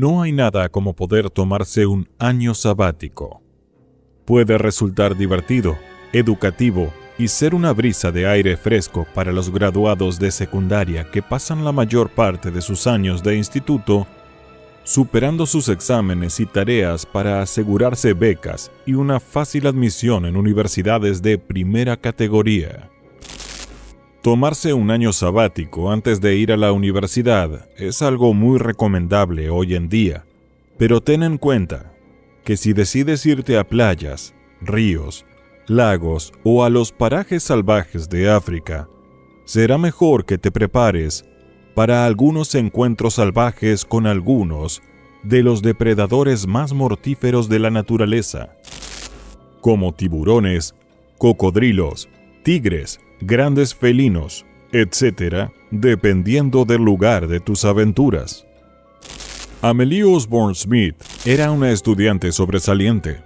No hay nada como poder tomarse un año sabático. Puede resultar divertido, educativo y ser una brisa de aire fresco para los graduados de secundaria que pasan la mayor parte de sus años de instituto superando sus exámenes y tareas para asegurarse becas y una fácil admisión en universidades de primera categoría. Tomarse un año sabático antes de ir a la universidad es algo muy recomendable hoy en día, pero ten en cuenta que si decides irte a playas, ríos, lagos o a los parajes salvajes de África, será mejor que te prepares para algunos encuentros salvajes con algunos de los depredadores más mortíferos de la naturaleza, como tiburones, cocodrilos, tigres, grandes felinos, etc., dependiendo del lugar de tus aventuras. Amelie Osborne Smith era una estudiante sobresaliente.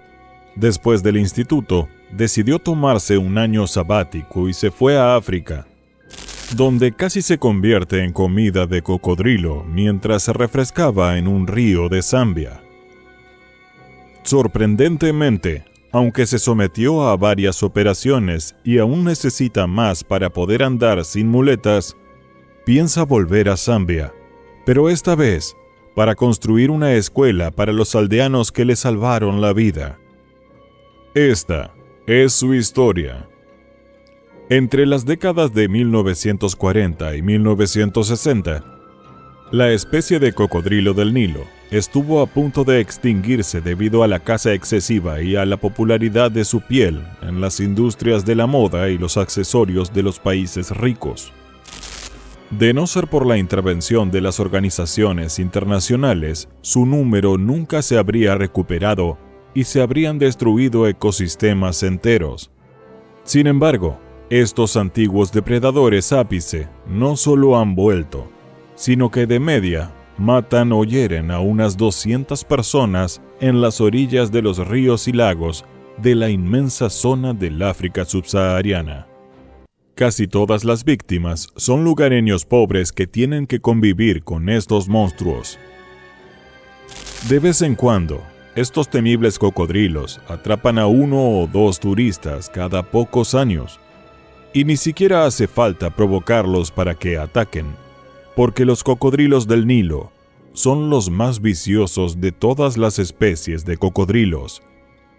Después del instituto, decidió tomarse un año sabático y se fue a África, donde casi se convierte en comida de cocodrilo mientras se refrescaba en un río de Zambia. Sorprendentemente, aunque se sometió a varias operaciones y aún necesita más para poder andar sin muletas, piensa volver a Zambia, pero esta vez para construir una escuela para los aldeanos que le salvaron la vida. Esta es su historia. Entre las décadas de 1940 y 1960, la especie de cocodrilo del Nilo estuvo a punto de extinguirse debido a la caza excesiva y a la popularidad de su piel en las industrias de la moda y los accesorios de los países ricos. De no ser por la intervención de las organizaciones internacionales, su número nunca se habría recuperado y se habrían destruido ecosistemas enteros. Sin embargo, estos antiguos depredadores ápice no solo han vuelto, sino que de media matan o hieren a unas 200 personas en las orillas de los ríos y lagos de la inmensa zona del África subsahariana. Casi todas las víctimas son lugareños pobres que tienen que convivir con estos monstruos. De vez en cuando, estos temibles cocodrilos atrapan a 1 o 2 turistas cada pocos años, y ni siquiera hace falta provocarlos para que ataquen, porque los cocodrilos del Nilo son los más viciosos de todas las especies de cocodrilos,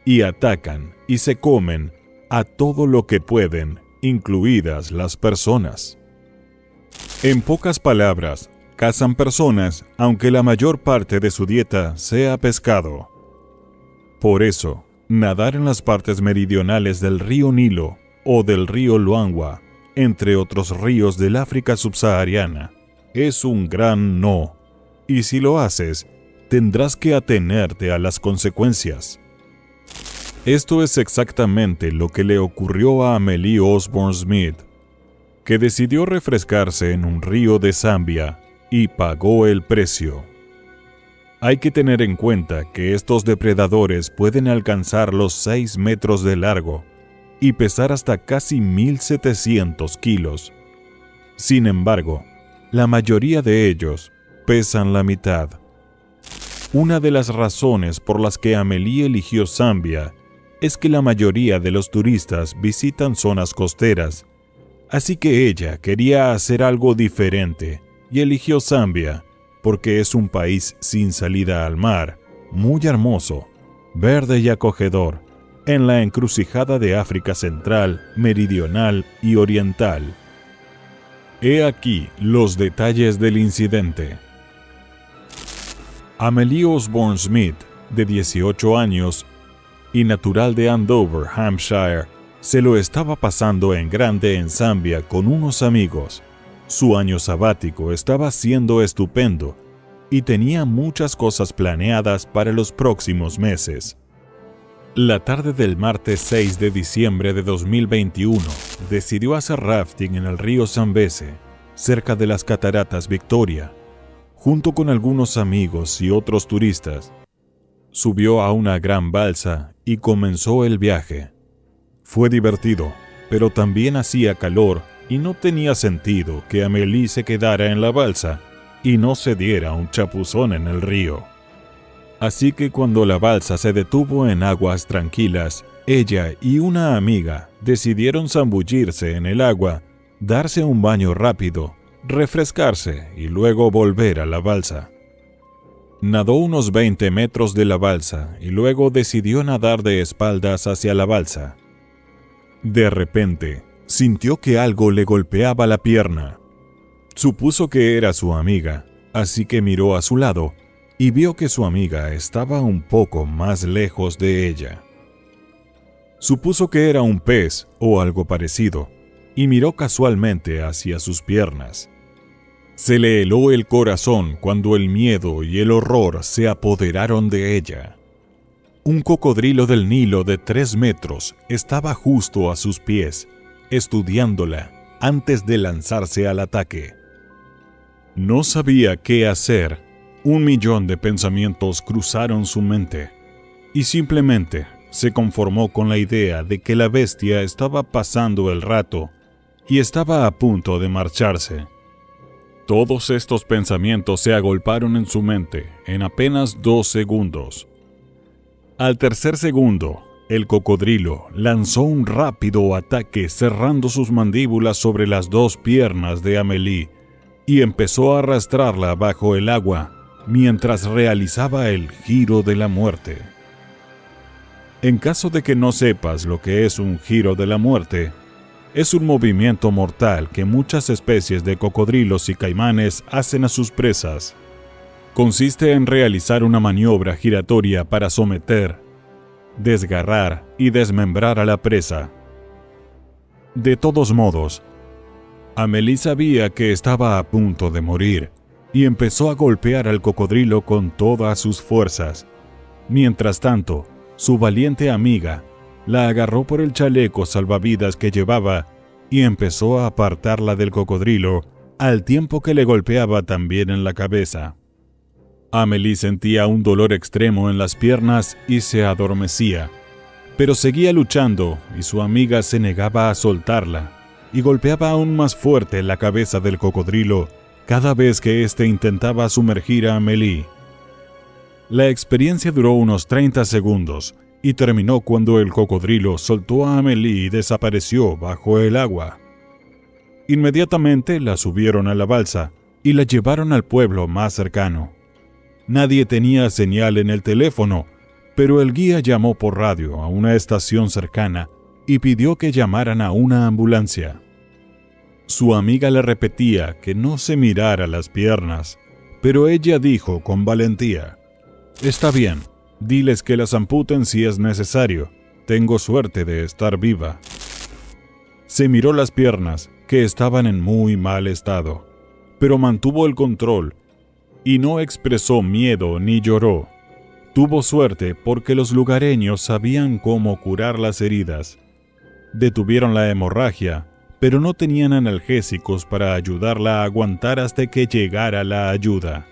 y atacan y se comen a todo lo que pueden, incluidas las personas. En pocas palabras, cazan personas aunque la mayor parte de su dieta sea pescado. Por eso, nadar en las partes meridionales del río Nilo o del río Luangwa, entre otros ríos del África subsahariana, es un gran no, y si lo haces, tendrás que atenerte a las consecuencias. Esto es exactamente lo que le ocurrió a Amelie Osborne Smith, que decidió refrescarse en un río de Zambia y pagó el precio. Hay que tener en cuenta que estos depredadores pueden alcanzar los 6 metros de largo y pesar hasta casi 1.700 kilos. Sin embargo, la mayoría de ellos pesan la mitad. Una de las razones por las que Amelie eligió Zambia es que la mayoría de los turistas visitan zonas costeras, así que ella quería hacer algo diferente y eligió Zambia porque es un país sin salida al mar, muy hermoso, verde y acogedor, en la encrucijada de África Central, Meridional y Oriental. He aquí los detalles del incidente. Amelie Osborne Smith, de 18 años y natural de Andover, Hampshire, se lo estaba pasando en grande en Zambia con unos amigos. Su año sabático estaba siendo estupendo y tenía muchas cosas planeadas para los próximos meses. La tarde del martes 6 de diciembre de 2021, decidió hacer rafting en el río Zambeze, cerca de las cataratas Victoria, junto con algunos amigos y otros turistas. Subió a una gran balsa y comenzó el viaje. Fue divertido, pero también hacía calor y no tenía sentido que Amelie se quedara en la balsa y no se diera un chapuzón en el río. Así que cuando la balsa se detuvo en aguas tranquilas, ella y una amiga decidieron zambullirse en el agua, darse un baño rápido, refrescarse y luego volver a la balsa. Nadó unos 20 metros de la balsa y luego decidió nadar de espaldas hacia la balsa. De repente, sintió que algo le golpeaba la pierna. Supuso que era su amiga, así que miró a su lado y vio que su amiga estaba un poco más lejos de ella. Supuso que era un pez o algo parecido, y miró casualmente hacia sus piernas. Se le heló el corazón cuando el miedo y el horror se apoderaron de ella. Un cocodrilo del Nilo de 3 metros estaba justo a sus pies, estudiándola antes de lanzarse al ataque. No sabía qué hacer. 1.000.000 de pensamientos cruzaron su mente, y simplemente se conformó con la idea de que la bestia estaba pasando el rato y estaba a punto de marcharse. Todos estos pensamientos se agolparon en su mente en apenas 2 segundos. Al tercer segundo, el cocodrilo lanzó un rápido ataque cerrando sus mandíbulas sobre las 2 piernas de Amélie y empezó a arrastrarla bajo el agua mientras realizaba el giro de la muerte. En caso de que no sepas lo que es un giro de la muerte, es un movimiento mortal que muchas especies de cocodrilos y caimanes hacen a sus presas. Consiste en realizar una maniobra giratoria para someter, desgarrar y desmembrar a la presa. De todos modos, Amélie sabía que estaba a punto de morir y empezó a golpear al cocodrilo con todas sus fuerzas. Mientras tanto, su valiente amiga la agarró por el chaleco salvavidas que llevaba y empezó a apartarla del cocodrilo al tiempo que le golpeaba también en la cabeza. Amélie sentía un dolor extremo en las piernas y se adormecía, pero seguía luchando y su amiga se negaba a soltarla y golpeaba aún más fuerte la cabeza del cocodrilo cada vez que éste intentaba sumergir a Amélie. La experiencia duró unos 30 segundos y terminó cuando el cocodrilo soltó a Amélie y desapareció bajo el agua. Inmediatamente la subieron a la balsa y la llevaron al pueblo más cercano. Nadie tenía señal en el teléfono, pero el guía llamó por radio a una estación cercana y pidió que llamaran a una ambulancia. Su amiga le repetía que no se mirara las piernas, pero ella dijo con valentía: «Está bien, diles que las amputen si es necesario. Tengo suerte de estar viva». Se miró las piernas, que estaban en muy mal estado, pero mantuvo el control y no expresó miedo ni lloró. Tuvo suerte porque los lugareños sabían cómo curar las heridas. Detuvieron la hemorragia, pero no tenían analgésicos para ayudarla a aguantar hasta que llegara la ayuda.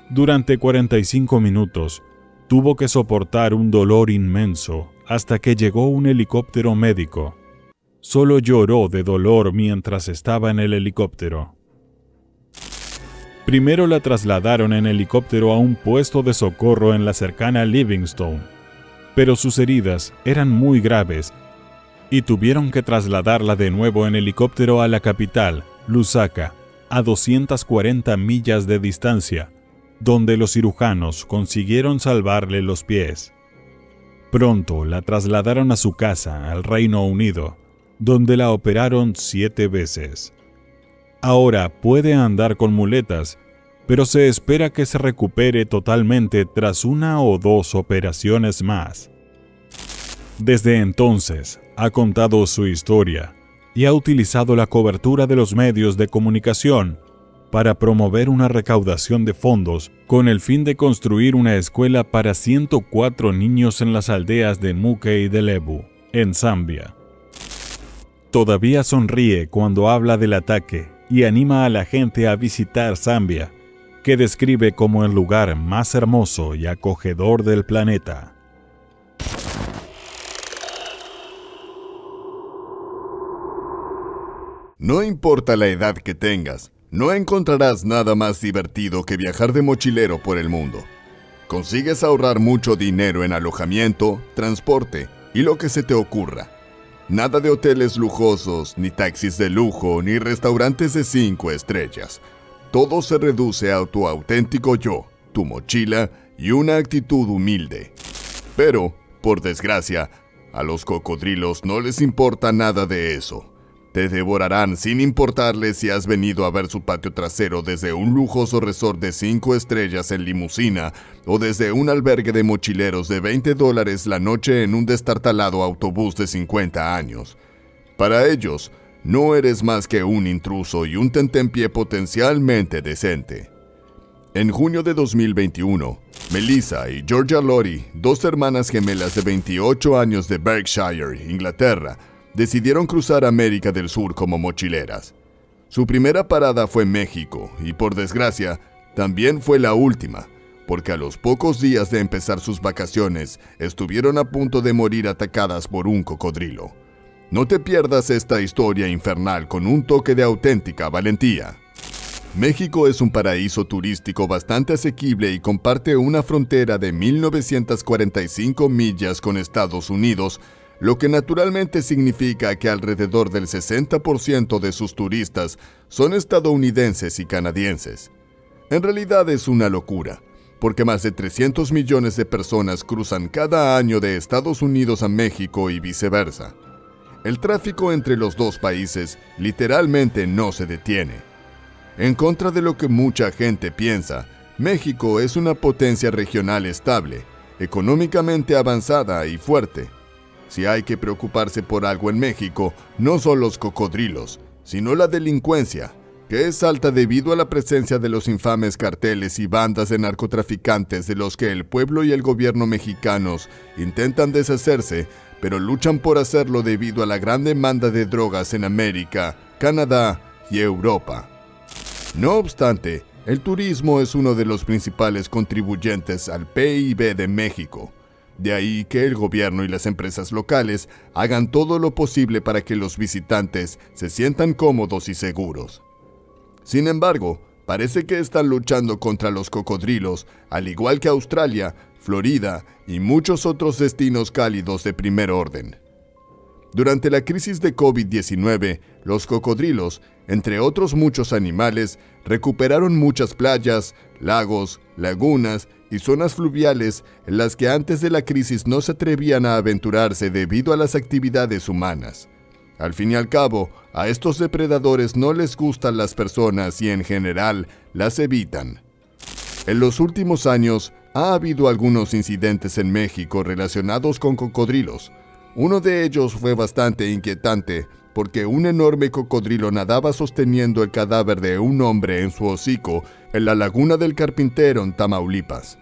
Durante 45 minutos, tuvo que soportar un dolor inmenso hasta que llegó un helicóptero médico. Solo lloró de dolor mientras estaba en el helicóptero. Primero la trasladaron en helicóptero a un puesto de socorro en la cercana Livingstone, pero sus heridas eran muy graves y tuvieron que trasladarla de nuevo en helicóptero a la capital, Lusaka, a 240 millas de distancia, donde los cirujanos consiguieron salvarle los pies. Pronto la trasladaron a su casa, al Reino Unido, donde la operaron 7 veces. Ahora puede andar con muletas, pero se espera que se recupere totalmente tras 1 o 2 operaciones más. Desde entonces, ha contado su historia y ha utilizado la cobertura de los medios de comunicación para promover una recaudación de fondos con el fin de construir una escuela para 104 niños en las aldeas de Muke y de Lebu, en Zambia. Todavía sonríe cuando habla del ataque y anima a la gente a visitar Zambia, que describe como el lugar más hermoso y acogedor del planeta. No importa la edad que tengas, no encontrarás nada más divertido que viajar de mochilero por el mundo. Consigues ahorrar mucho dinero en alojamiento, transporte y lo que se te ocurra. Nada de hoteles lujosos, ni taxis de lujo, ni restaurantes de 5 estrellas. Todo se reduce a tu auténtico yo, tu mochila y una actitud humilde. Pero, por desgracia, a los cocodrilos no les importa nada de eso. Te devorarán sin importarles si has venido a ver su patio trasero desde un lujoso resort de 5 estrellas en limusina o desde un albergue de mochileros de $20 la noche en un destartalado autobús de 50 años. Para ellos, no eres más que un intruso y un tentempié potencialmente decente. En junio de 2021, Melissa y Georgia Lori, dos hermanas gemelas de 28 años de Berkshire, Inglaterra, decidieron cruzar América del Sur como mochileras. Su primera parada fue México y, por desgracia, también fue la última, porque a los pocos días de empezar sus vacaciones estuvieron a punto de morir atacadas por un cocodrilo. No te pierdas esta historia infernal con un toque de auténtica valentía. México es un paraíso turístico bastante asequible y comparte una frontera de 1945 millas con Estados Unidos, lo que naturalmente significa que alrededor del 60% de sus turistas son estadounidenses y canadienses. En realidad es una locura, porque más de 300 millones de personas cruzan cada año de Estados Unidos a México y viceversa. El tráfico entre los dos países literalmente no se detiene. En contra de lo que mucha gente piensa, México es una potencia regional estable, económicamente avanzada y fuerte. Si hay que preocuparse por algo en México, no son los cocodrilos, sino la delincuencia, que es alta debido a la presencia de los infames carteles y bandas de narcotraficantes de los que el pueblo y el gobierno mexicanos intentan deshacerse, pero luchan por hacerlo debido a la gran demanda de drogas en América, Canadá y Europa. No obstante, el turismo es uno de los principales contribuyentes al PIB de México. De ahí que el gobierno y las empresas locales hagan todo lo posible para que los visitantes se sientan cómodos y seguros. Sin embargo, parece que están luchando contra los cocodrilos, al igual que Australia, Florida y muchos otros destinos cálidos de primer orden. Durante la crisis de COVID-19, los cocodrilos, entre otros muchos animales, recuperaron muchas playas, lagos, lagunas y zonas fluviales en las que antes de la crisis no se atrevían a aventurarse debido a las actividades humanas. Al fin y al cabo, a estos depredadores no les gustan las personas y en general las evitan. En los últimos años ha habido algunos incidentes en México relacionados con cocodrilos. Uno de ellos fue bastante inquietante porque un enorme cocodrilo nadaba sosteniendo el cadáver de un hombre en su hocico en la Laguna del Carpintero en Tamaulipas.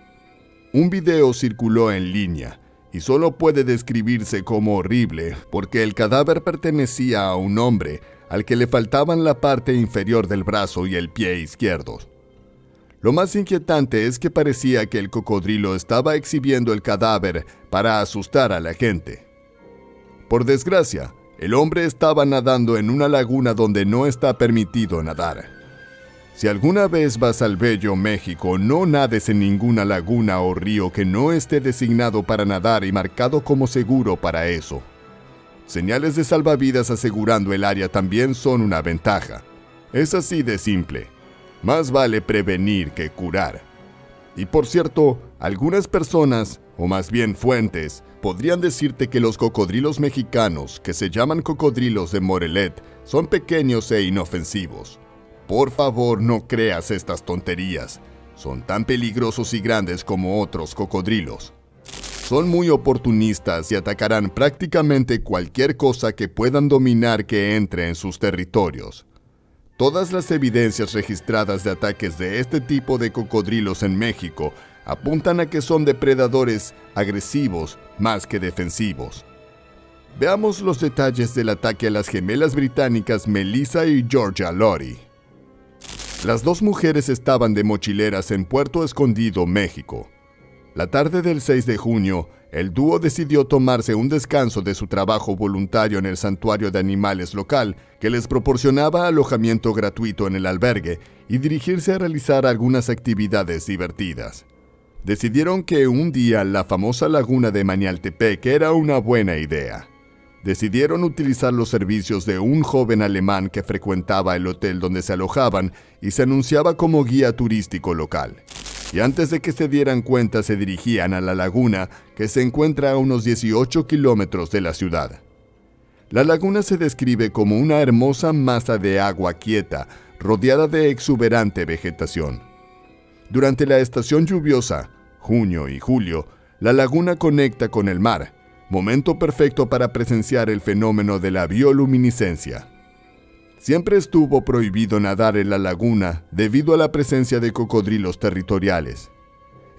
Un video circuló en línea y solo puede describirse como horrible porque el cadáver pertenecía a un hombre al que le faltaban la parte inferior del brazo y el pie izquierdos. Lo más inquietante es que parecía que el cocodrilo estaba exhibiendo el cadáver para asustar a la gente. Por desgracia, el hombre estaba nadando en una laguna donde no está permitido nadar. Si alguna vez vas al bello México, no nades en ninguna laguna o río que no esté designado para nadar y marcado como seguro para eso. Señales de salvavidas asegurando el área también son una ventaja. Es así de simple. Más vale prevenir que curar. Y por cierto, algunas personas, o más bien fuentes, podrían decirte que los cocodrilos mexicanos, que se llaman cocodrilos de Morelet, son pequeños e inofensivos. Por favor, no creas estas tonterías. Son tan peligrosos y grandes como otros cocodrilos. Son muy oportunistas y atacarán prácticamente cualquier cosa que puedan dominar que entre en sus territorios. Todas las evidencias registradas de ataques de este tipo de cocodrilos en México apuntan a que son depredadores agresivos más que defensivos. Veamos los detalles del ataque a las gemelas británicas Melissa y Georgia Lori. Las dos mujeres estaban de mochileras en Puerto Escondido, México. La tarde del 6 de junio, el dúo decidió tomarse un descanso de su trabajo voluntario en el santuario de animales local, que les proporcionaba alojamiento gratuito en el albergue, y dirigirse a realizar algunas actividades divertidas. Decidieron que un día la famosa laguna de Manialtepec era una buena idea. Decidieron utilizar los servicios de un joven alemán que frecuentaba el hotel donde se alojaban y se anunciaba como guía turístico local. Y antes de que se dieran cuenta se dirigían a la laguna, que se encuentra a unos 18 kilómetros de la ciudad. La laguna se describe como una hermosa masa de agua quieta, rodeada de exuberante vegetación. Durante la estación lluviosa, junio y julio, la laguna conecta con el mar, momento perfecto para presenciar el fenómeno de la bioluminiscencia. Siempre estuvo prohibido nadar en la laguna debido a la presencia de cocodrilos territoriales.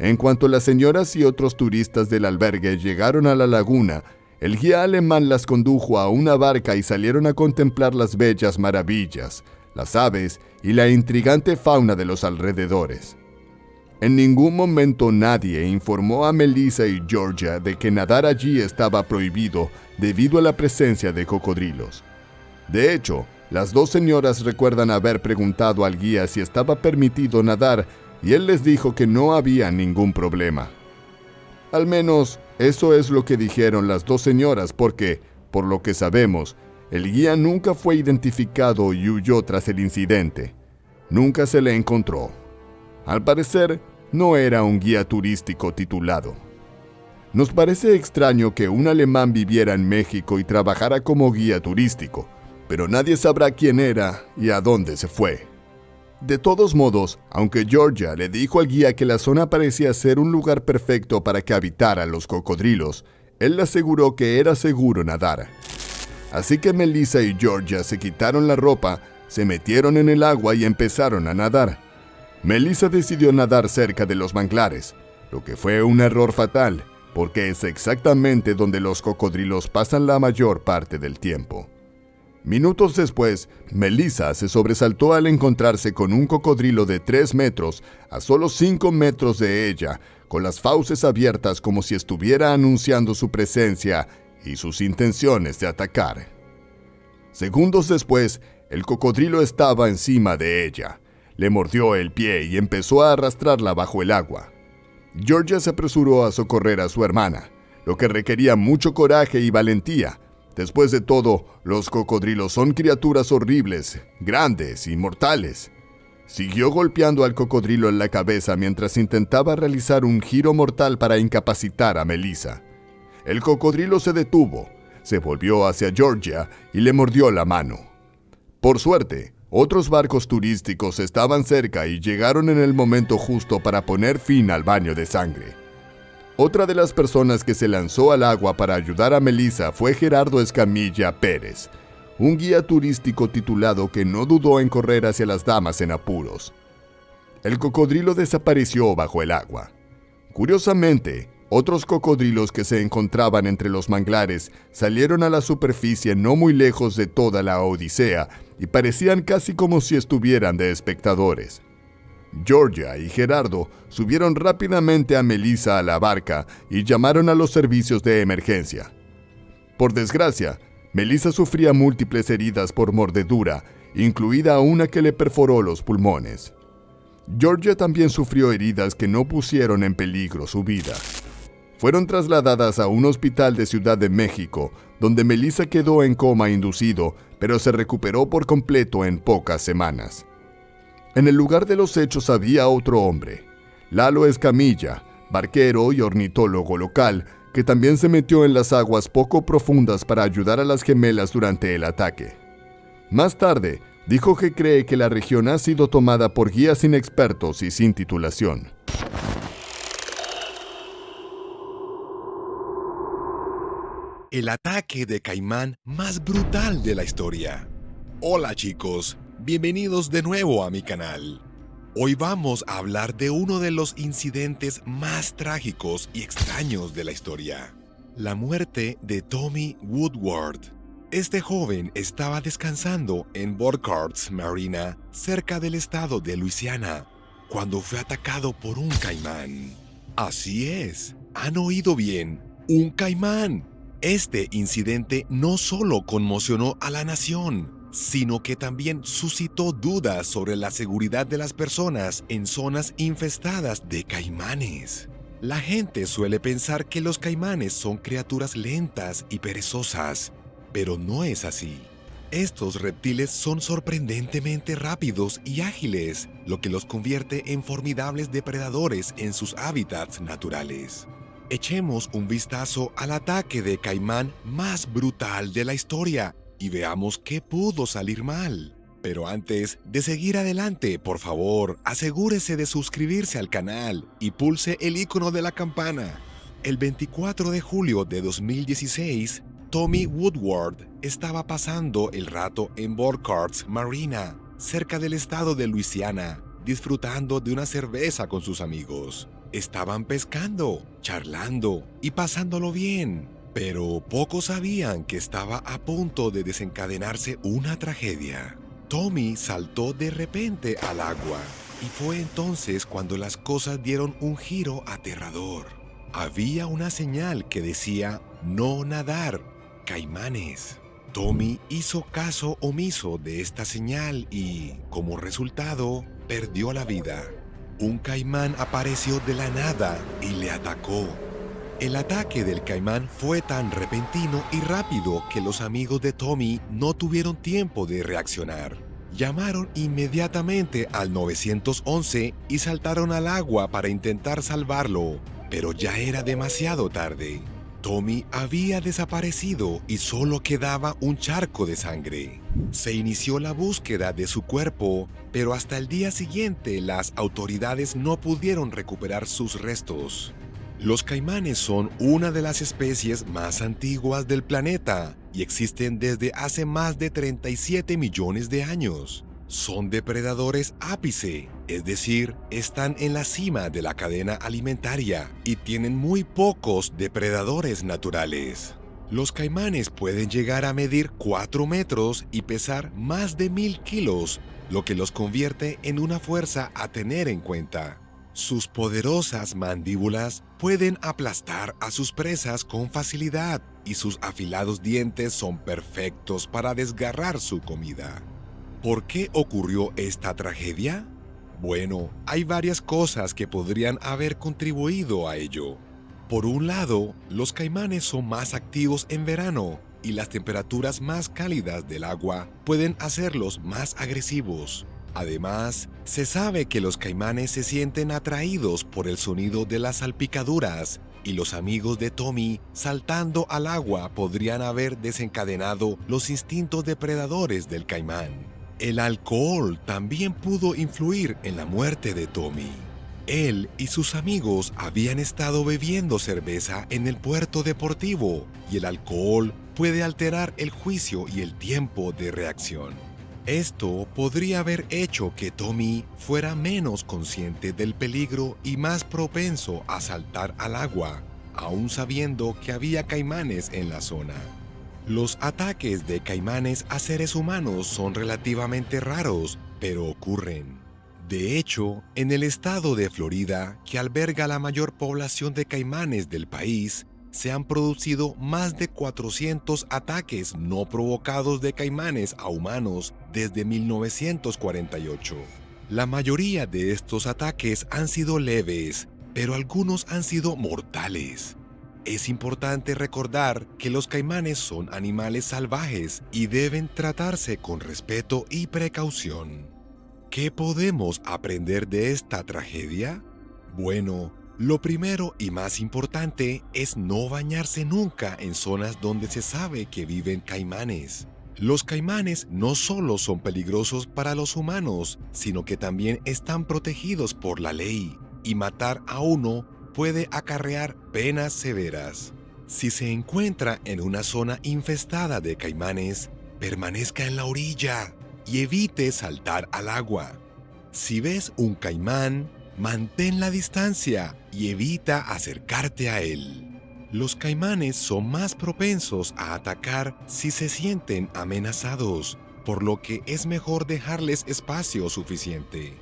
En cuanto las señoras y otros turistas del albergue llegaron a la laguna, el guía alemán las condujo a una barca y salieron a contemplar las bellas maravillas, las aves y la intrigante fauna de los alrededores. En ningún momento nadie informó a Melissa y Georgia de que nadar allí estaba prohibido debido a la presencia de cocodrilos. De hecho, las dos señoras recuerdan haber preguntado al guía si estaba permitido nadar y él les dijo que no había ningún problema. Al menos, eso es lo que dijeron las dos señoras porque, por lo que sabemos, el guía nunca fue identificado y huyó tras el incidente. Nunca se le encontró. Al parecer, no era un guía turístico titulado. Nos parece extraño que un alemán viviera en México y trabajara como guía turístico, pero nadie sabrá quién era y a dónde se fue. De todos modos, aunque Georgia le dijo al guía que la zona parecía ser un lugar perfecto para que habitaran los cocodrilos, él le aseguró que era seguro nadar. Así que Melissa y Georgia se quitaron la ropa, se metieron en el agua y empezaron a nadar. Melissa decidió nadar cerca de los manglares, lo que fue un error fatal, porque es exactamente donde los cocodrilos pasan la mayor parte del tiempo. Minutos después, Melissa se sobresaltó al encontrarse con un cocodrilo de 3 metros a solo 5 metros de ella, con las fauces abiertas como si estuviera anunciando su presencia y sus intenciones de atacar. Segundos después, el cocodrilo estaba encima de ella. Le mordió el pie y empezó a arrastrarla bajo el agua. Georgia se apresuró a socorrer a su hermana, lo que requería mucho coraje y valentía. Después de todo, los cocodrilos son criaturas horribles, grandes y mortales. Siguió golpeando al cocodrilo en la cabeza mientras intentaba realizar un giro mortal para incapacitar a Melissa. El cocodrilo se detuvo, se volvió hacia Georgia y le mordió la mano. Por suerte, otros barcos turísticos estaban cerca y llegaron en el momento justo para poner fin al baño de sangre. Otra de las personas que se lanzó al agua para ayudar a Melissa fue Gerardo Escamilla Pérez, un guía turístico titulado que no dudó en correr hacia las damas en apuros. El cocodrilo desapareció bajo el agua. Curiosamente, otros cocodrilos que se encontraban entre los manglares salieron a la superficie no muy lejos de toda la odisea y parecían casi como si estuvieran de espectadores. Georgia y Gerardo subieron rápidamente a Melissa a la barca y llamaron a los servicios de emergencia. Por desgracia, Melissa sufría múltiples heridas por mordedura, incluida una que le perforó los pulmones. Georgia también sufrió heridas que no pusieron en peligro su vida. Fueron trasladadas a un hospital de Ciudad de México, donde Melissa quedó en coma inducido, pero se recuperó por completo en pocas semanas. En el lugar de los hechos había otro hombre, Lalo Escamilla, barquero y ornitólogo local, que también se metió en las aguas poco profundas para ayudar a las gemelas durante el ataque. Más tarde, dijo que cree que la región ha sido tomada por guías inexpertos y sin titulación. El ataque de caimán más brutal de la historia. Hola chicos, bienvenidos de nuevo a mi canal. Hoy vamos a hablar de uno de los incidentes más trágicos y extraños de la historia. La muerte de Tommy Woodward. Este joven estaba descansando en Burkhart's Marina, cerca del estado de Luisiana, cuando fue atacado por un caimán. Así es, han oído bien, un caimán. Este incidente no solo conmocionó a la nación, sino que también suscitó dudas sobre la seguridad de las personas en zonas infestadas de caimanes. La gente suele pensar que los caimanes son criaturas lentas y perezosas, pero no es así. Estos reptiles son sorprendentemente rápidos y ágiles, lo que los convierte en formidables depredadores en sus hábitats naturales. Echemos un vistazo al ataque de caimán más brutal de la historia y veamos qué pudo salir mal. Pero antes de seguir adelante, por favor, asegúrese de suscribirse al canal y pulse el icono de la campana. El 24 de julio de 2016, Tommy Woodward estaba pasando el rato en Burkhart's Marina, cerca del estado de Luisiana, disfrutando de una cerveza con sus amigos. Estaban pescando, charlando y pasándolo bien, pero pocos sabían que estaba a punto de desencadenarse una tragedia. Tommy saltó de repente al agua y fue entonces cuando las cosas dieron un giro aterrador. Había una señal que decía no nadar, caimanes. Tommy hizo caso omiso de esta señal y, como resultado, perdió la vida. Un caimán apareció de la nada y le atacó. El ataque del caimán fue tan repentino y rápido que los amigos de Tommy no tuvieron tiempo de reaccionar. Llamaron inmediatamente al 911 y saltaron al agua para intentar salvarlo, pero ya era demasiado tarde. Tommy había desaparecido y solo quedaba un charco de sangre. Se inició la búsqueda de su cuerpo, pero hasta el día siguiente las autoridades no pudieron recuperar sus restos. Los caimanes son una de las especies más antiguas del planeta y existen desde hace más de 37 millones de años. Son depredadores ápice, es decir, están en la cima de la cadena alimentaria y tienen muy pocos depredadores naturales. Los caimanes pueden llegar a medir 4 metros y pesar más de 1000 kilos, lo que los convierte en una fuerza a tener en cuenta. Sus poderosas mandíbulas pueden aplastar a sus presas con facilidad y sus afilados dientes son perfectos para desgarrar su comida. ¿Por qué ocurrió esta tragedia? Bueno, hay varias cosas que podrían haber contribuido a ello. Por un lado, los caimanes son más activos en verano y las temperaturas más cálidas del agua pueden hacerlos más agresivos. Además, se sabe que los caimanes se sienten atraídos por el sonido de las salpicaduras y los amigos de Tommy saltando al agua podrían haber desencadenado los instintos depredadores del caimán. El alcohol también pudo influir en la muerte de Tommy. Él y sus amigos habían estado bebiendo cerveza en el puerto deportivo y el alcohol puede alterar el juicio y el tiempo de reacción. Esto podría haber hecho que Tommy fuera menos consciente del peligro y más propenso a saltar al agua, aún sabiendo que había caimanes en la zona. Los ataques de caimanes a seres humanos son relativamente raros, pero ocurren. De hecho, en el estado de Florida, que alberga la mayor población de caimanes del país, se han producido más de 400 ataques no provocados de caimanes a humanos desde 1948. La mayoría de estos ataques han sido leves, pero algunos han sido mortales. Es importante recordar que los caimanes son animales salvajes y deben tratarse con respeto y precaución. ¿Qué podemos aprender de esta tragedia? Bueno, lo primero y más importante es no bañarse nunca en zonas donde se sabe que viven caimanes. Los caimanes no solo son peligrosos para los humanos, sino que también están protegidos por la ley, y matar a uno puede acarrear penas severas. Si se encuentra en una zona infestada de caimanes, permanezca en la orilla y evite saltar al agua. Si ves un caimán, mantén la distancia y evita acercarte a él. Los caimanes son más propensos a atacar si se sienten amenazados, por lo que es mejor dejarles espacio suficiente.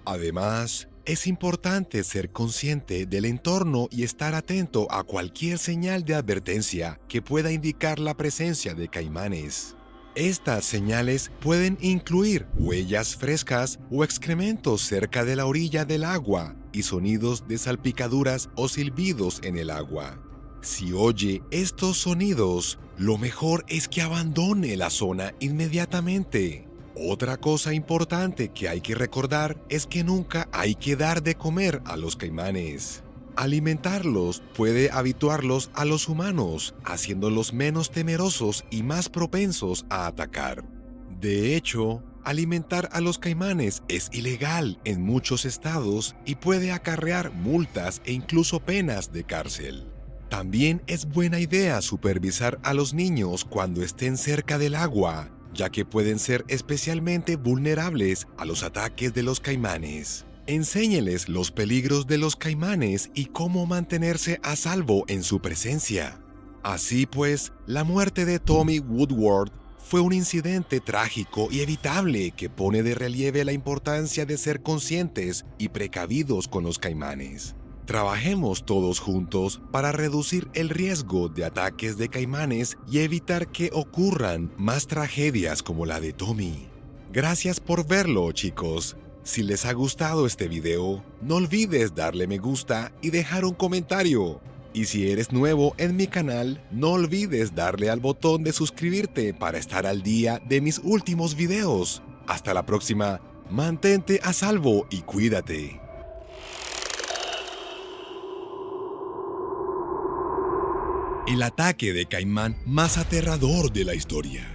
Además, es importante ser consciente del entorno y estar atento a cualquier señal de advertencia que pueda indicar la presencia de caimanes. Estas señales pueden incluir huellas frescas o excrementos cerca de la orilla del agua y sonidos de salpicaduras o silbidos en el agua. Si oye estos sonidos, lo mejor es que abandone la zona inmediatamente. Otra cosa importante que hay que recordar es que nunca hay que dar de comer a los caimanes. Alimentarlos puede habituarlos a los humanos, haciéndolos menos temerosos y más propensos a atacar. De hecho, alimentar a los caimanes es ilegal en muchos estados y puede acarrear multas e incluso penas de cárcel. También es buena idea supervisar a los niños cuando estén cerca del agua, ya que pueden ser especialmente vulnerables a los ataques de los caimanes. Enséñeles los peligros de los caimanes y cómo mantenerse a salvo en su presencia. Así pues, la muerte de Tommy Woodward fue un incidente trágico y evitable que pone de relieve la importancia de ser conscientes y precavidos con los caimanes. Trabajemos todos juntos para reducir el riesgo de ataques de caimanes y evitar que ocurran más tragedias como la de Tommy. Gracias por verlo, chicos. Si les ha gustado este video, no olvides darle me gusta y dejar un comentario. Y si eres nuevo en mi canal, no olvides darle al botón de suscribirte para estar al día de mis últimos videos. Hasta la próxima, mantente a salvo y cuídate. El ataque de caimán más aterrador de la historia.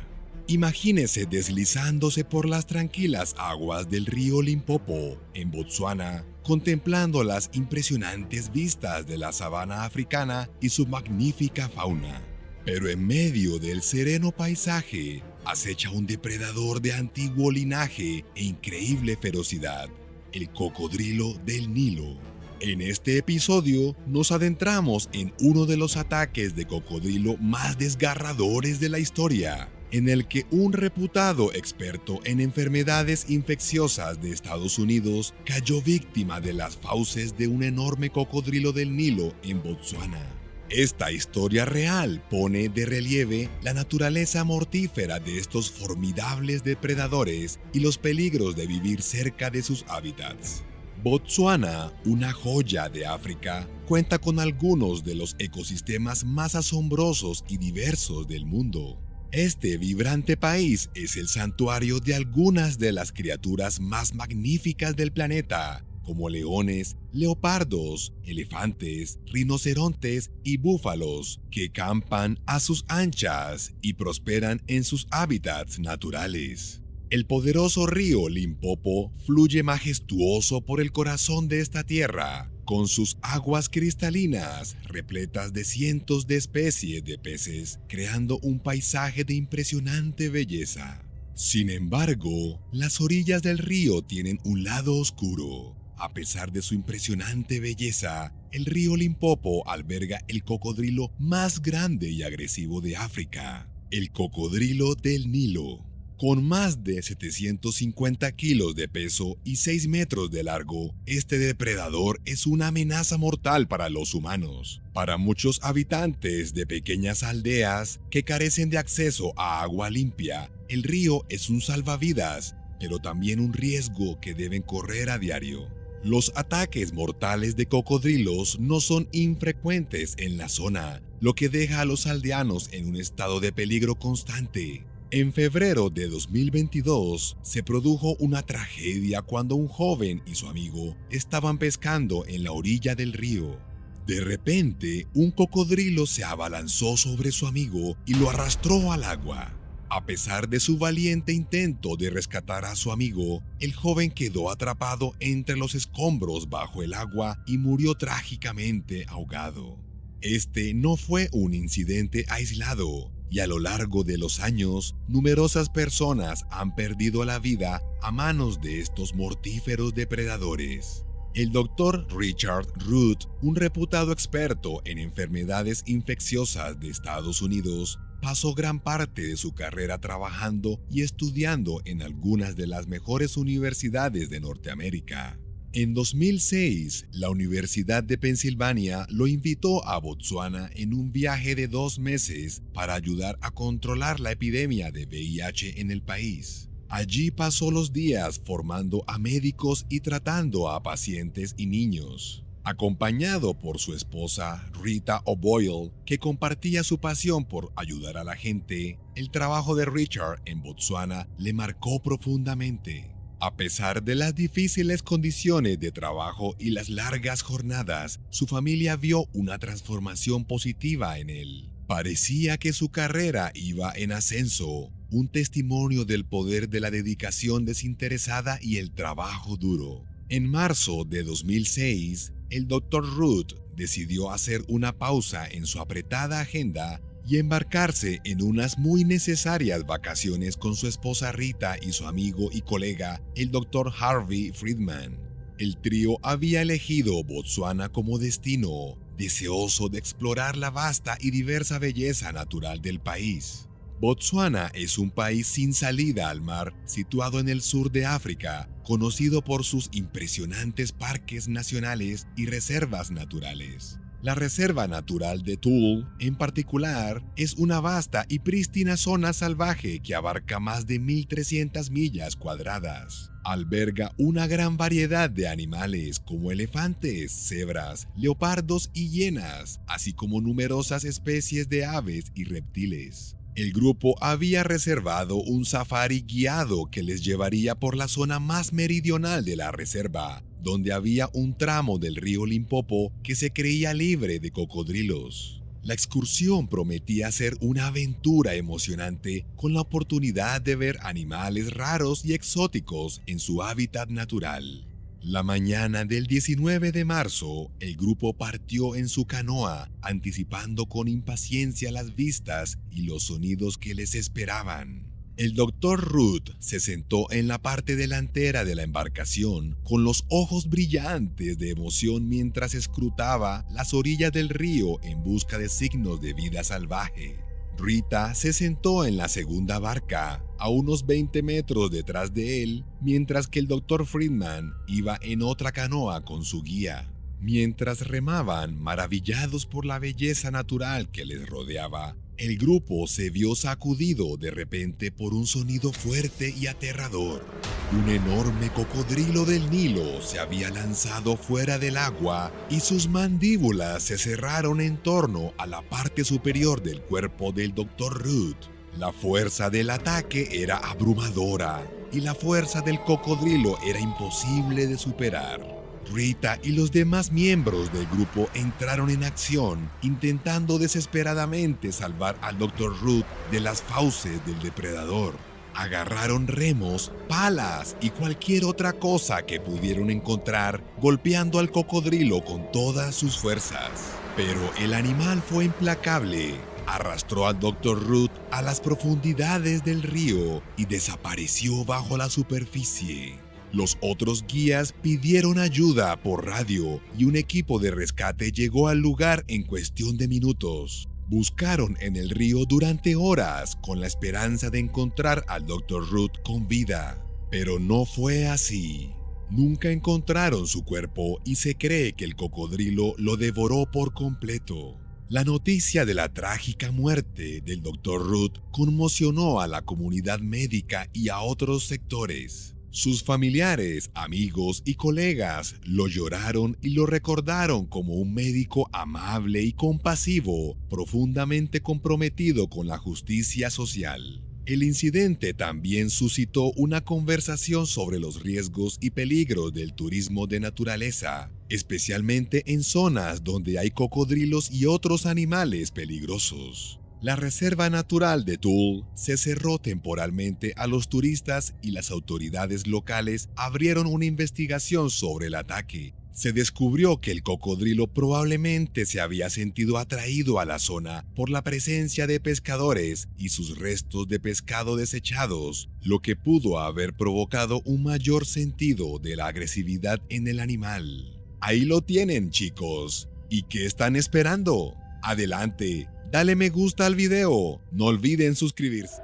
Imagínese deslizándose por las tranquilas aguas del río Limpopo, en Botsuana, contemplando las impresionantes vistas de la sabana africana y su magnífica fauna. Pero en medio del sereno paisaje, acecha un depredador de antiguo linaje e increíble ferocidad, el cocodrilo del Nilo. En este episodio nos adentramos en uno de los ataques de cocodrilo más desgarradores de la historia, en el que un reputado experto en enfermedades infecciosas de Estados Unidos cayó víctima de las fauces de un enorme cocodrilo del Nilo en Botsuana. Esta historia real pone de relieve la naturaleza mortífera de estos formidables depredadores y los peligros de vivir cerca de sus hábitats. Botsuana, una joya de África, cuenta con algunos de los ecosistemas más asombrosos y diversos del mundo. Este vibrante país es el santuario de algunas de las criaturas más magníficas del planeta, como leones, leopardos, elefantes, rinocerontes y búfalos, que campan a sus anchas y prosperan en sus hábitats naturales. El poderoso río Limpopo fluye majestuoso por el corazón de esta tierra, con sus aguas cristalinas repletas de cientos de especies de peces, creando un paisaje de impresionante belleza. Sin embargo, las orillas del río tienen un lado oscuro. A pesar de su impresionante belleza, el río Limpopo alberga el cocodrilo más grande y agresivo de África, el cocodrilo del Nilo. Con más de 750 kilos de peso y 6 metros de largo, este depredador es una amenaza mortal para los humanos. Para muchos habitantes de pequeñas aldeas que carecen de acceso a agua limpia, el río es un salvavidas, pero también un riesgo que deben correr a diario. Los ataques mortales de cocodrilos no son infrecuentes en la zona, lo que deja a los aldeanos en un estado de peligro constante. En febrero de 2022 se produjo una tragedia cuando un joven y su amigo estaban pescando en la orilla del río. De repente, un cocodrilo se abalanzó sobre su amigo y lo arrastró al agua. A pesar de su valiente intento de rescatar a su amigo, el joven quedó atrapado entre los escombros bajo el agua y murió trágicamente ahogado. Este no fue un incidente aislado, y a lo largo de los años, numerosas personas han perdido la vida a manos de estos mortíferos depredadores. El Dr. Richard Root, un reputado experto en enfermedades infecciosas de Estados Unidos, pasó gran parte de su carrera trabajando y estudiando en algunas de las mejores universidades de Norteamérica. En 2006, la Universidad de Pensilvania lo invitó a Botsuana en un viaje de 2 meses para ayudar a controlar la epidemia de VIH en el país. Allí pasó los días formando a médicos y tratando a pacientes y niños. Acompañado por su esposa, Rita O'Boyle, que compartía su pasión por ayudar a la gente, el trabajo de Richard en Botsuana le marcó profundamente. A pesar de las difíciles condiciones de trabajo y las largas jornadas, su familia vio una transformación positiva en él. Parecía que su carrera iba en ascenso, un testimonio del poder de la dedicación desinteresada y el trabajo duro. En marzo de 2006, el Dr. Root decidió hacer una pausa en su apretada agenda y embarcarse en unas muy necesarias vacaciones con su esposa Rita y su amigo y colega, el Dr. Harvey Friedman. El trío había elegido Botsuana como destino, deseoso de explorar la vasta y diversa belleza natural del país. Botsuana es un país sin salida al mar, situado en el sur de África, conocido por sus impresionantes parques nacionales y reservas naturales. La Reserva Natural de Thule, en particular, es una vasta y prístina zona salvaje que abarca más de 1.300 millas cuadradas. Alberga una gran variedad de animales como elefantes, cebras, leopardos y hienas, así como numerosas especies de aves y reptiles. El grupo había reservado un safari guiado que les llevaría por la zona más meridional de la reserva, donde había un tramo del río Limpopo que se creía libre de cocodrilos. La excursión prometía ser una aventura emocionante con la oportunidad de ver animales raros y exóticos en su hábitat natural. La mañana del 19 de marzo, el grupo partió en su canoa, anticipando con impaciencia las vistas y los sonidos que les esperaban. El Dr. Root se sentó en la parte delantera de la embarcación, con los ojos brillantes de emoción mientras escrutaba las orillas del río en busca de signos de vida salvaje. Rita se sentó en la segunda barca, a unos 20 metros detrás de él, mientras que el Dr. Friedman iba en otra canoa con su guía. Mientras remaban, maravillados por la belleza natural que les rodeaba, el grupo se vio sacudido de repente por un sonido fuerte y aterrador. Un enorme cocodrilo del Nilo se había lanzado fuera del agua y sus mandíbulas se cerraron en torno a la parte superior del cuerpo del Dr. Root. La fuerza del ataque era abrumadora y la fuerza del cocodrilo era imposible de superar. Rita y los demás miembros del grupo entraron en acción, intentando desesperadamente salvar al Dr. Root de las fauces del depredador. Agarraron remos, palas y cualquier otra cosa que pudieron encontrar, golpeando al cocodrilo con todas sus fuerzas. Pero el animal fue implacable. Arrastró al Dr. Root a las profundidades del río y desapareció bajo la superficie. Los otros guías pidieron ayuda por radio y un equipo de rescate llegó al lugar en cuestión de minutos. Buscaron en el río durante horas con la esperanza de encontrar al Dr. Root con vida, pero no fue así. Nunca encontraron su cuerpo y se cree que el cocodrilo lo devoró por completo. La noticia de la trágica muerte del Dr. Root conmocionó a la comunidad médica y a otros sectores. Sus familiares, amigos y colegas lo lloraron y lo recordaron como un médico amable y compasivo, profundamente comprometido con la justicia social. El incidente también suscitó una conversación sobre los riesgos y peligros del turismo de naturaleza, especialmente en zonas donde hay cocodrilos y otros animales peligrosos. La Reserva Natural de Thule se cerró temporalmente a los turistas y las autoridades locales abrieron una investigación sobre el ataque. Se descubrió que el cocodrilo probablemente se había sentido atraído a la zona por la presencia de pescadores y sus restos de pescado desechados, lo que pudo haber provocado un mayor sentido de la agresividad en el animal. Ahí lo tienen, chicos. ¿Y qué están esperando? Adelante. Dale me gusta al video, no olviden suscribirse.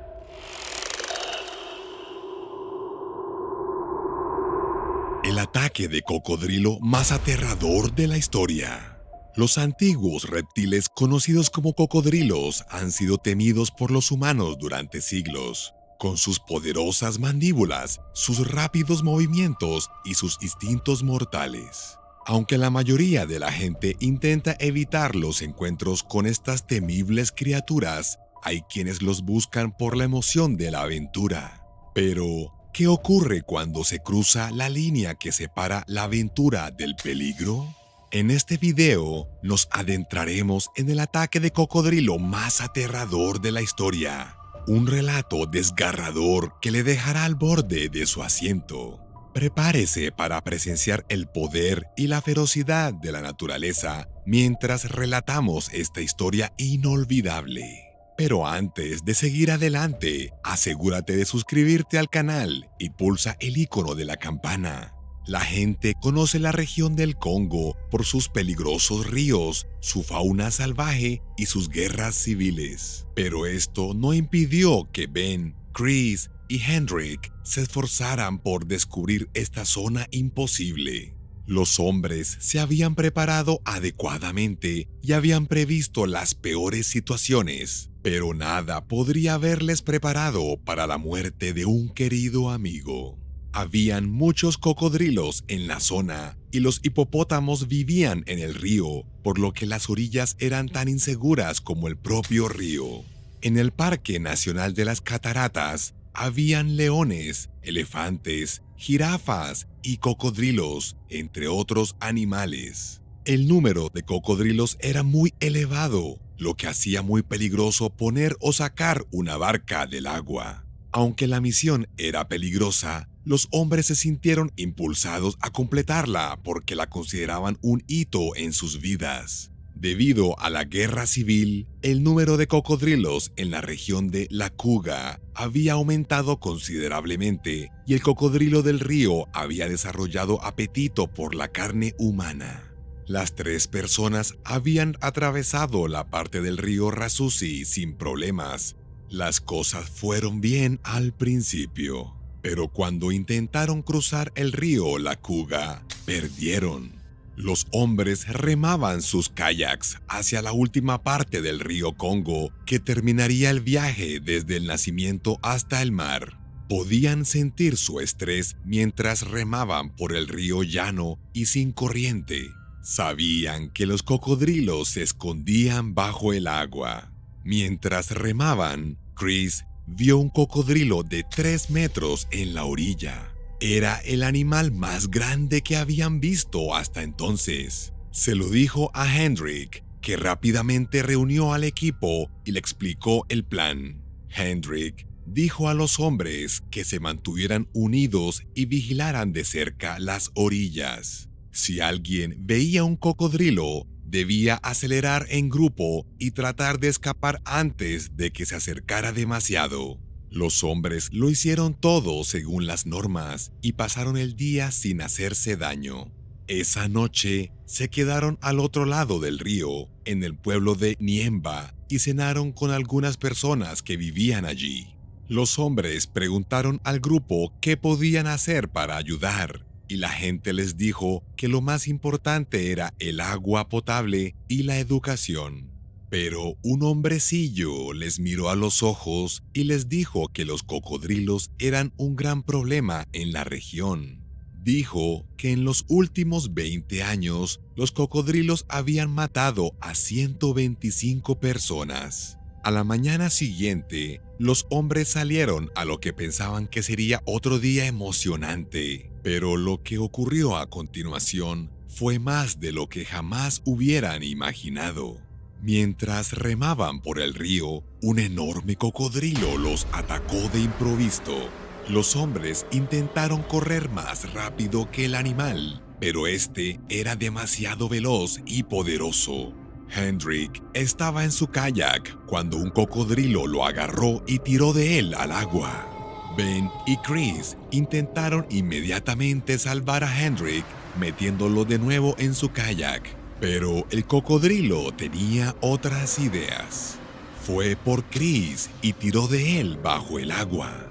El ataque de cocodrilo más aterrador de la historia. Los antiguos reptiles conocidos como cocodrilos han sido temidos por los humanos durante siglos. Con sus poderosas mandíbulas, sus rápidos movimientos y sus instintos mortales. Aunque la mayoría de la gente intenta evitar los encuentros con estas temibles criaturas, hay quienes los buscan por la emoción de la aventura. Pero, ¿qué ocurre cuando se cruza la línea que separa la aventura del peligro? En este video nos adentraremos en el ataque de cocodrilo más aterrador de la historia. Un relato desgarrador que le dejará al borde de su asiento. Prepárese para presenciar el poder y la ferocidad de la naturaleza mientras relatamos esta historia inolvidable. Pero antes de seguir adelante, asegúrate de suscribirte al canal y pulsa el icono de la campana. La gente conoce la región del Congo por sus peligrosos ríos, su fauna salvaje y sus guerras civiles. Pero esto no impidió que Ben, Chris y Hendrik se esforzaran por descubrir esta zona imposible. Los hombres se habían preparado adecuadamente y habían previsto las peores situaciones, pero nada podría haberles preparado para la muerte de un querido amigo. Habían muchos cocodrilos en la zona y los hipopótamos vivían en el río, por lo que las orillas eran tan inseguras como el propio río. En el Parque Nacional de las Cataratas habían leones, elefantes, jirafas y cocodrilos, entre otros animales. El número de cocodrilos era muy elevado, lo que hacía muy peligroso poner o sacar una barca del agua. Aunque la misión era peligrosa, los hombres se sintieron impulsados a completarla porque la consideraban un hito en sus vidas. Debido a la guerra civil, el número de cocodrilos en la región de La Couga había aumentado considerablemente y el cocodrilo del río había desarrollado apetito por la carne humana. Las 3 personas habían atravesado la parte del río Rusizi sin problemas. Las cosas fueron bien al principio, pero cuando intentaron cruzar el río La Couga, perdieron. Los hombres remaban sus kayaks hacia la última parte del río Congo, que terminaría el viaje desde el nacimiento hasta el mar. Podían sentir su estrés mientras remaban por el río llano y sin corriente. Sabían que los cocodrilos se escondían bajo el agua. Mientras remaban, Chris vio un cocodrilo de 3 metros en la orilla. Era el animal más grande que habían visto hasta entonces. Se lo dijo a Hendrik, que rápidamente reunió al equipo y le explicó el plan. Hendrik dijo a los hombres que se mantuvieran unidos y vigilaran de cerca las orillas. Si alguien veía un cocodrilo, debía acelerar en grupo y tratar de escapar antes de que se acercara demasiado. Los hombres lo hicieron todo según las normas y pasaron el día sin hacerse daño. Esa noche se quedaron al otro lado del río, en el pueblo de Niemba, y cenaron con algunas personas que vivían allí. Los hombres preguntaron al grupo qué podían hacer para ayudar, y la gente les dijo que lo más importante era el agua potable y la educación. Pero un hombrecillo les miró a los ojos y les dijo que los cocodrilos eran un gran problema en la región. Dijo que en los últimos 20 años los cocodrilos habían matado a 125 personas. A la mañana siguiente, los hombres salieron a lo que pensaban que sería otro día emocionante. Pero lo que ocurrió a continuación fue más de lo que jamás hubieran imaginado. Mientras remaban por el río, un enorme cocodrilo los atacó de improviso. Los hombres intentaron correr más rápido que el animal, pero este era demasiado veloz y poderoso. Hendrik estaba en su kayak cuando un cocodrilo lo agarró y tiró de él al agua. Ben y Chris intentaron inmediatamente salvar a Hendrik metiéndolo de nuevo en su kayak. Pero el cocodrilo tenía otras ideas. Fue por Chris y tiró de él bajo el agua.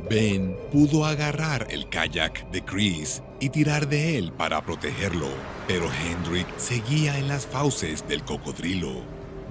Ben pudo agarrar el kayak de Chris y tirar de él para protegerlo, pero Hendrik seguía en las fauces del cocodrilo.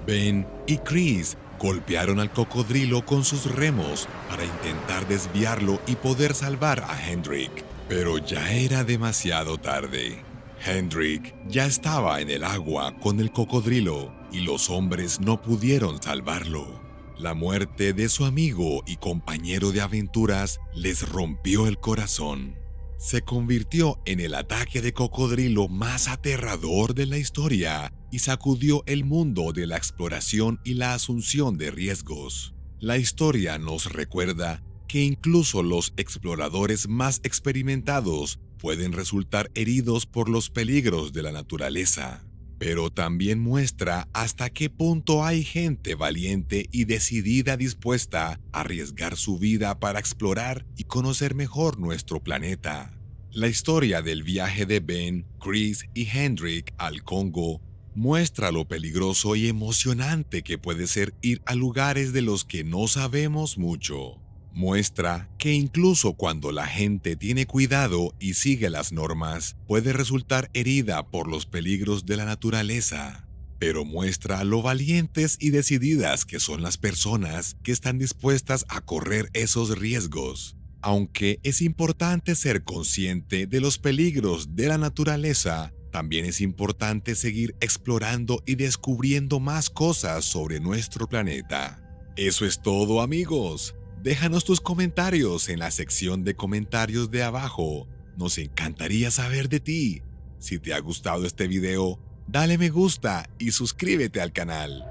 Ben y Chris golpearon al cocodrilo con sus remos para intentar desviarlo y poder salvar a Hendrik, pero ya era demasiado tarde. Hendrik ya estaba en el agua con el cocodrilo y los hombres no pudieron salvarlo. La muerte de su amigo y compañero de aventuras les rompió el corazón. Se convirtió en el ataque de cocodrilo más aterrador de la historia y sacudió el mundo de la exploración y la asunción de riesgos. La historia nos recuerda que incluso los exploradores más experimentados pueden resultar heridos por los peligros de la naturaleza, pero también muestra hasta qué punto hay gente valiente y decidida dispuesta a arriesgar su vida para explorar y conocer mejor nuestro planeta. La historia del viaje de Ben, Chris y Hendrik al Congo muestra lo peligroso y emocionante que puede ser ir a lugares de los que no sabemos mucho. Muestra que incluso cuando la gente tiene cuidado y sigue las normas, puede resultar herida por los peligros de la naturaleza. Pero muestra lo valientes y decididas que son las personas que están dispuestas a correr esos riesgos. Aunque es importante ser consciente de los peligros de la naturaleza, también es importante seguir explorando y descubriendo más cosas sobre nuestro planeta. Eso es todo, amigos. Déjanos tus comentarios en la sección de comentarios de abajo. Nos encantaría saber de ti. Si te ha gustado este video, dale me gusta y suscríbete al canal.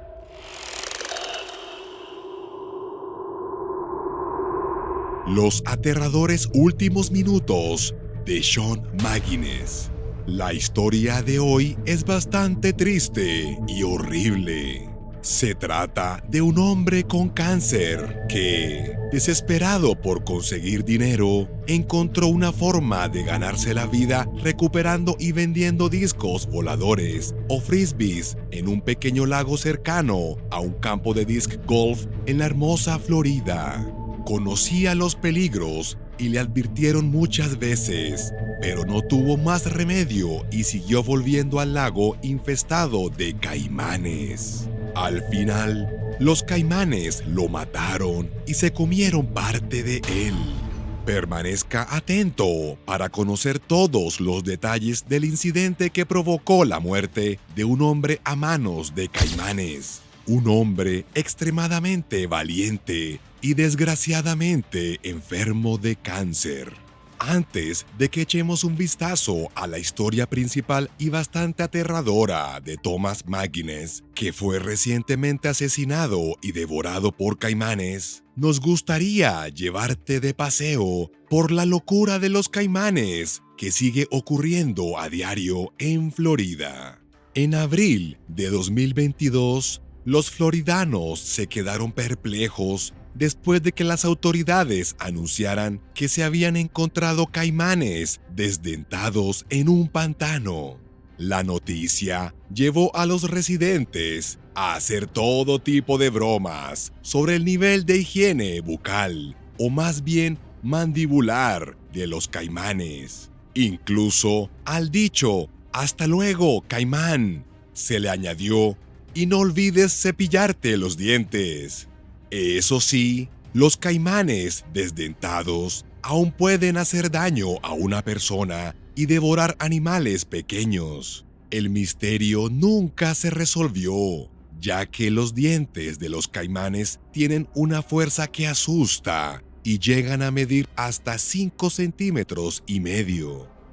Los aterradores últimos minutos de Sean McGuinness. La historia de hoy es bastante triste y horrible. Se trata de un hombre con cáncer que, desesperado por conseguir dinero, encontró una forma de ganarse la vida recuperando y vendiendo discos voladores o frisbees en un pequeño lago cercano a un campo de disc golf en la hermosa Florida. Conocía los peligros y le advirtieron muchas veces, pero no tuvo más remedio y siguió volviendo al lago infestado de caimanes. Al final, los caimanes lo mataron y se comieron parte de él. Permanezca atento para conocer todos los detalles del incidente que provocó la muerte de un hombre a manos de caimanes. Un hombre extremadamente valiente y desgraciadamente enfermo de cáncer. Antes de que echemos un vistazo a la historia principal y bastante aterradora de Thomas McGuinness, que fue recientemente asesinado y devorado por caimanes, nos gustaría llevarte de paseo por la locura de los caimanes que sigue ocurriendo a diario en Florida. En abril de 2022, los floridanos se quedaron perplejos después de que las autoridades anunciaran que se habían encontrado caimanes desdentados en un pantano. La noticia llevó a los residentes a hacer todo tipo de bromas sobre el nivel de higiene bucal, o más bien mandibular, de los caimanes. Incluso al dicho "hasta luego, caimán", se le añadió "y no olvides cepillarte los dientes". Eso sí, los caimanes desdentados aún pueden hacer daño a una persona y devorar animales pequeños. El misterio nunca se resolvió, ya que los dientes de los caimanes tienen una fuerza que asusta y llegan a medir hasta 5,5 centímetros.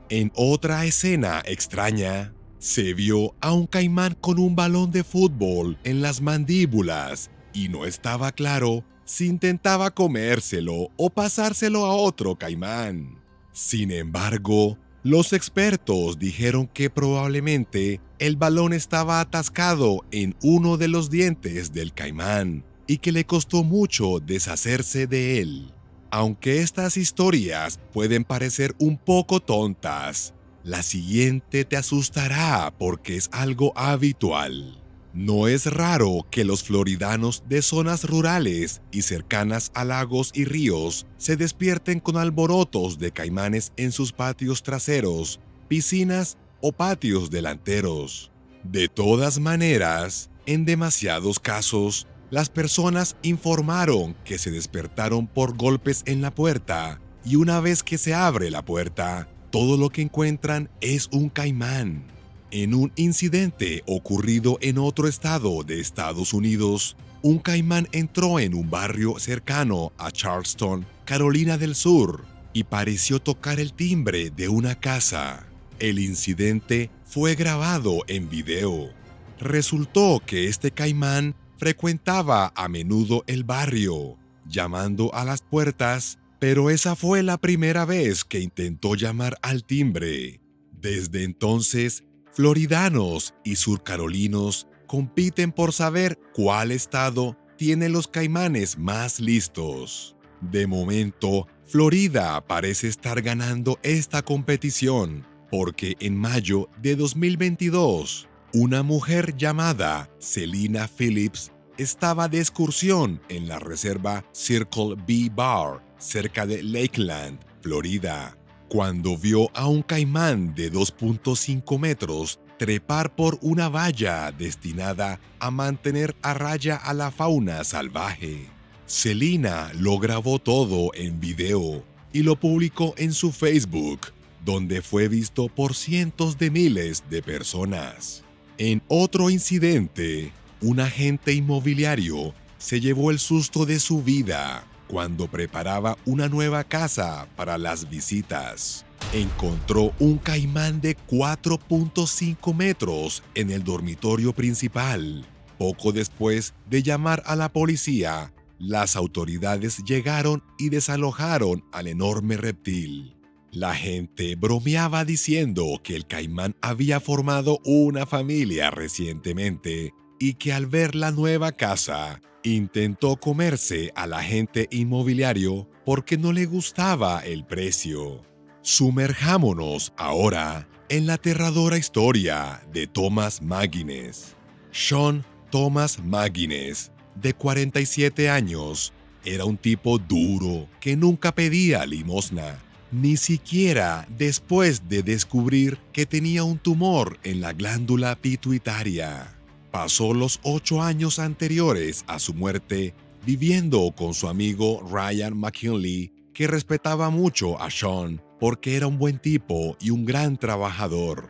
En otra escena extraña, se vio a un caimán con un balón de fútbol en las mandíbulas y no estaba claro si intentaba comérselo o pasárselo a otro caimán. Sin embargo, los expertos dijeron que probablemente el balón estaba atascado en uno de los dientes del caimán y que le costó mucho deshacerse de él. Aunque estas historias pueden parecer un poco tontas, la siguiente te asustará porque es algo habitual. No es raro que los floridanos de zonas rurales y cercanas a lagos y ríos se despierten con alborotos de caimanes en sus patios traseros, piscinas o patios delanteros. De todas maneras, en demasiados casos, las personas informaron que se despertaron por golpes en la puerta y una vez que se abre la puerta, todo lo que encuentran es un caimán. En un incidente ocurrido en otro estado de Estados Unidos, un caimán entró en un barrio cercano a Charleston, Carolina del Sur, y pareció tocar el timbre de una casa. El incidente fue grabado en video. Resultó que este caimán frecuentaba a menudo el barrio, llamando a las puertas, pero esa fue la primera vez que intentó llamar al timbre. Desde entonces, floridanos y surcarolinos compiten por saber cuál estado tiene los caimanes más listos. De momento, Florida parece estar ganando esta competición, porque en mayo de 2022, una mujer llamada Selina Phillips estaba de excursión en la reserva Circle B Bar, cerca de Lakeland, Florida, cuando vio a un caimán de 2.5 metros trepar por una valla destinada a mantener a raya a la fauna salvaje. Selina lo grabó todo en video y lo publicó en su Facebook, donde fue visto por cientos de miles de personas. En otro incidente, un agente inmobiliario se llevó el susto de su vida cuando preparaba una nueva casa para las visitas. Encontró un caimán de 4.5 metros en el dormitorio principal. Poco después de llamar a la policía, las autoridades llegaron y desalojaron al enorme reptil. La gente bromeaba diciendo que el caimán había formado una familia recientemente y que al ver la nueva casa, intentó comerse al agente inmobiliario porque no le gustaba el precio. Sumerjámonos ahora en la aterradora historia de Thomas McGuinness. Sean Thomas McGuinness, de 47 años, era un tipo duro que nunca pedía limosna, ni siquiera después de descubrir que tenía un tumor en la glándula pituitaria. Pasó los 8 años anteriores a su muerte viviendo con su amigo Ryan McKinley, que respetaba mucho a Sean porque era un buen tipo y un gran trabajador.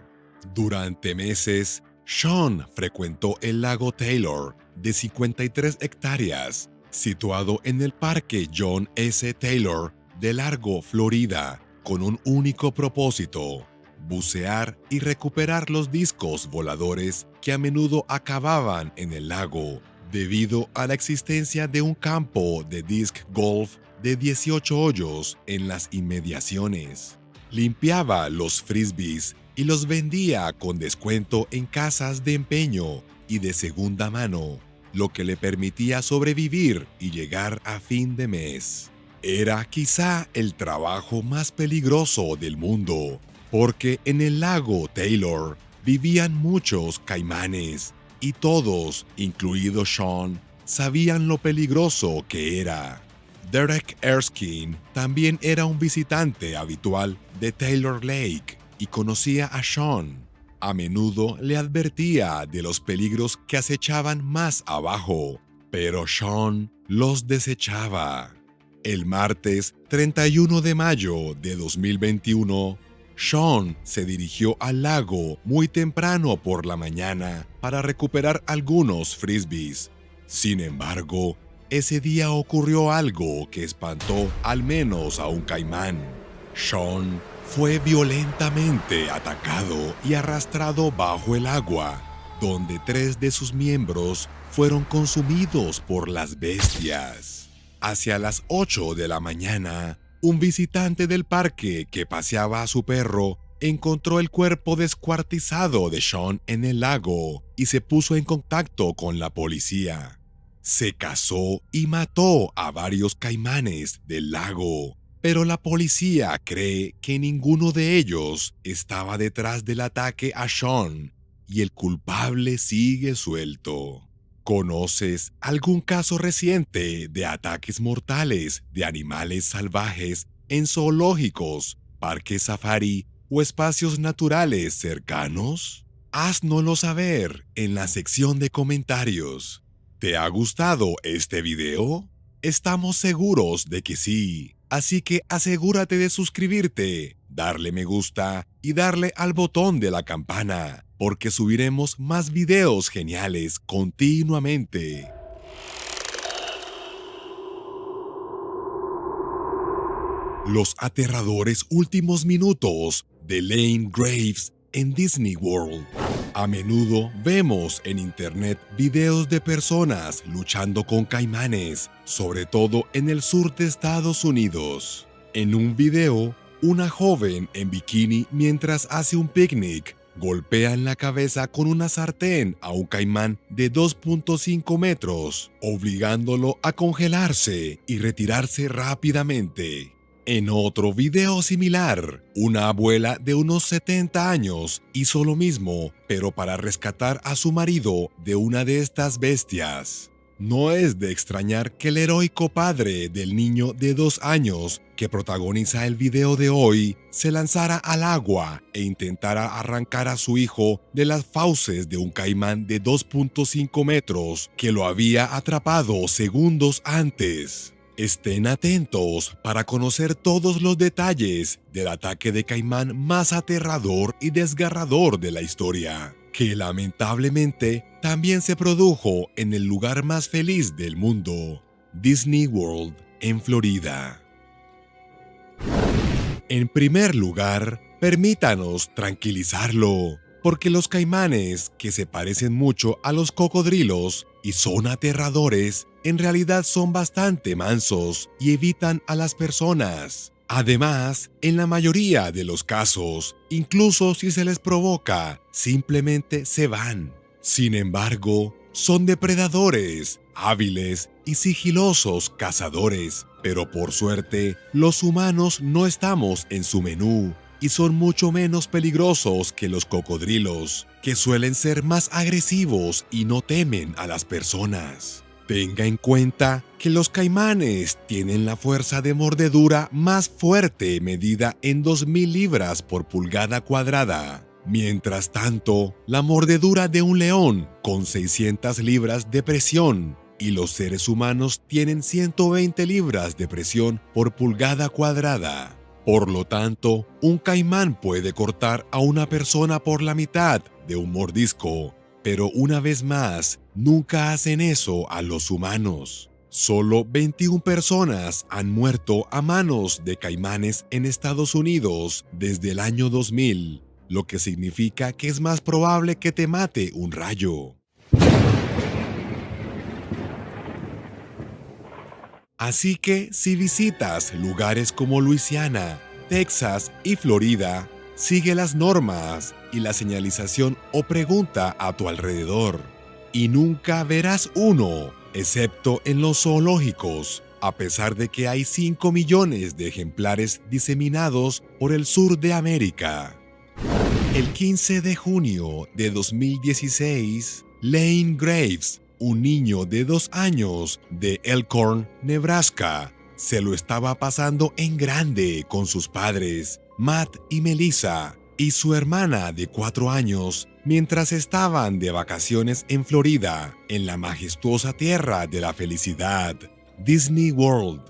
Durante meses, Sean frecuentó el lago Taylor, de 53 hectáreas, situado en el Parque John S. Taylor de Largo, Florida, con un único propósito: bucear y recuperar los discos voladores que a menudo acababan en el lago, debido a la existencia de un campo de disc golf de 18 hoyos en las inmediaciones. Limpiaba los frisbees y los vendía con descuento en casas de empeño y de segunda mano, lo que le permitía sobrevivir y llegar a fin de mes. Era quizá el trabajo más peligroso del mundo, porque en el lago Taylor vivían muchos caimanes y todos, incluido Sean, sabían lo peligroso que era. Derek Erskine también era un visitante habitual de Taylor Lake y conocía a Sean. A menudo le advertía de los peligros que acechaban más abajo, pero Sean los desechaba. El martes 31 de mayo de 2021, Sean se dirigió al lago muy temprano por la mañana para recuperar algunos frisbees. Sin embargo, ese día ocurrió algo que espantó al menos a un caimán. Sean fue violentamente atacado y arrastrado bajo el agua, donde 3 de sus miembros fueron consumidos por las bestias. Hacia las 8 de la mañana, un visitante del parque que paseaba a su perro encontró el cuerpo descuartizado de Sean en el lago y se puso en contacto con la policía. Se cazó y mató a varios caimanes del lago, pero la policía cree que ninguno de ellos estaba detrás del ataque a Sean y el culpable sigue suelto. ¿Conoces algún caso reciente de ataques mortales de animales salvajes en zoológicos, parques safari o espacios naturales cercanos? Haznoslo saber en la sección de comentarios. ¿Te ha gustado este video? Estamos seguros de que sí, así que asegúrate de suscribirte, darle me gusta y darle al botón de la campana, porque subiremos más videos geniales continuamente. Los aterradores últimos minutos de Lane Graves en Disney World. A menudo vemos en internet videos de personas luchando con caimanes, sobre todo en el sur de Estados Unidos. En un video, una joven en bikini mientras hace un picnic golpea en la cabeza con una sartén a un caimán de 2.5 metros, obligándolo a congelarse y retirarse rápidamente. En otro video similar, una abuela de unos 70 años hizo lo mismo, pero para rescatar a su marido de una de estas bestias. No es de extrañar que el heroico padre del niño de 2 años que protagoniza el video de hoy se lanzara al agua e intentara arrancar a su hijo de las fauces de un caimán de 2.5 metros que lo había atrapado segundos antes. Estén atentos para conocer todos los detalles del ataque de caimán más aterrador y desgarrador de la historia, que lamentablemente también se produjo en el lugar más feliz del mundo, Disney World, en Florida. En primer lugar, permítanos tranquilizarlo, porque los caimanes, que se parecen mucho a los cocodrilos y son aterradores, en realidad son bastante mansos y evitan a las personas. Además, en la mayoría de los casos, incluso si se les provoca, simplemente se van. Sin embargo, son depredadores, hábiles y sigilosos cazadores, pero por suerte, los humanos no estamos en su menú y son mucho menos peligrosos que los cocodrilos, que suelen ser más agresivos y no temen a las personas. Tenga en cuenta que los caimanes tienen la fuerza de mordedura más fuerte medida en 2.000 libras por pulgada cuadrada. Mientras tanto, la mordedura de un león con 600 libras de presión y los seres humanos tienen 120 libras de presión por pulgada cuadrada. Por lo tanto, un caimán puede cortar a una persona por la mitad de un mordisco, pero una vez más, nunca hacen eso a los humanos. Solo 21 personas han muerto a manos de caimanes en Estados Unidos desde el año 2000, lo que significa que es más probable que te mate un rayo. Así que si visitas lugares como Luisiana, Texas y Florida, sigue las normas y la señalización o pregunta a tu alrededor. Y nunca verás uno, excepto en los zoológicos, a pesar de que hay 5 millones de ejemplares diseminados por el sur de América. El 15 de junio de 2016, Lane Graves, un niño de 2 años de Elkhorn, Nebraska, se lo estaba pasando en grande con sus padres, Matt y Melissa, y su hermana de 4 años, mientras estaban de vacaciones en Florida, en la majestuosa tierra de la felicidad, Disney World.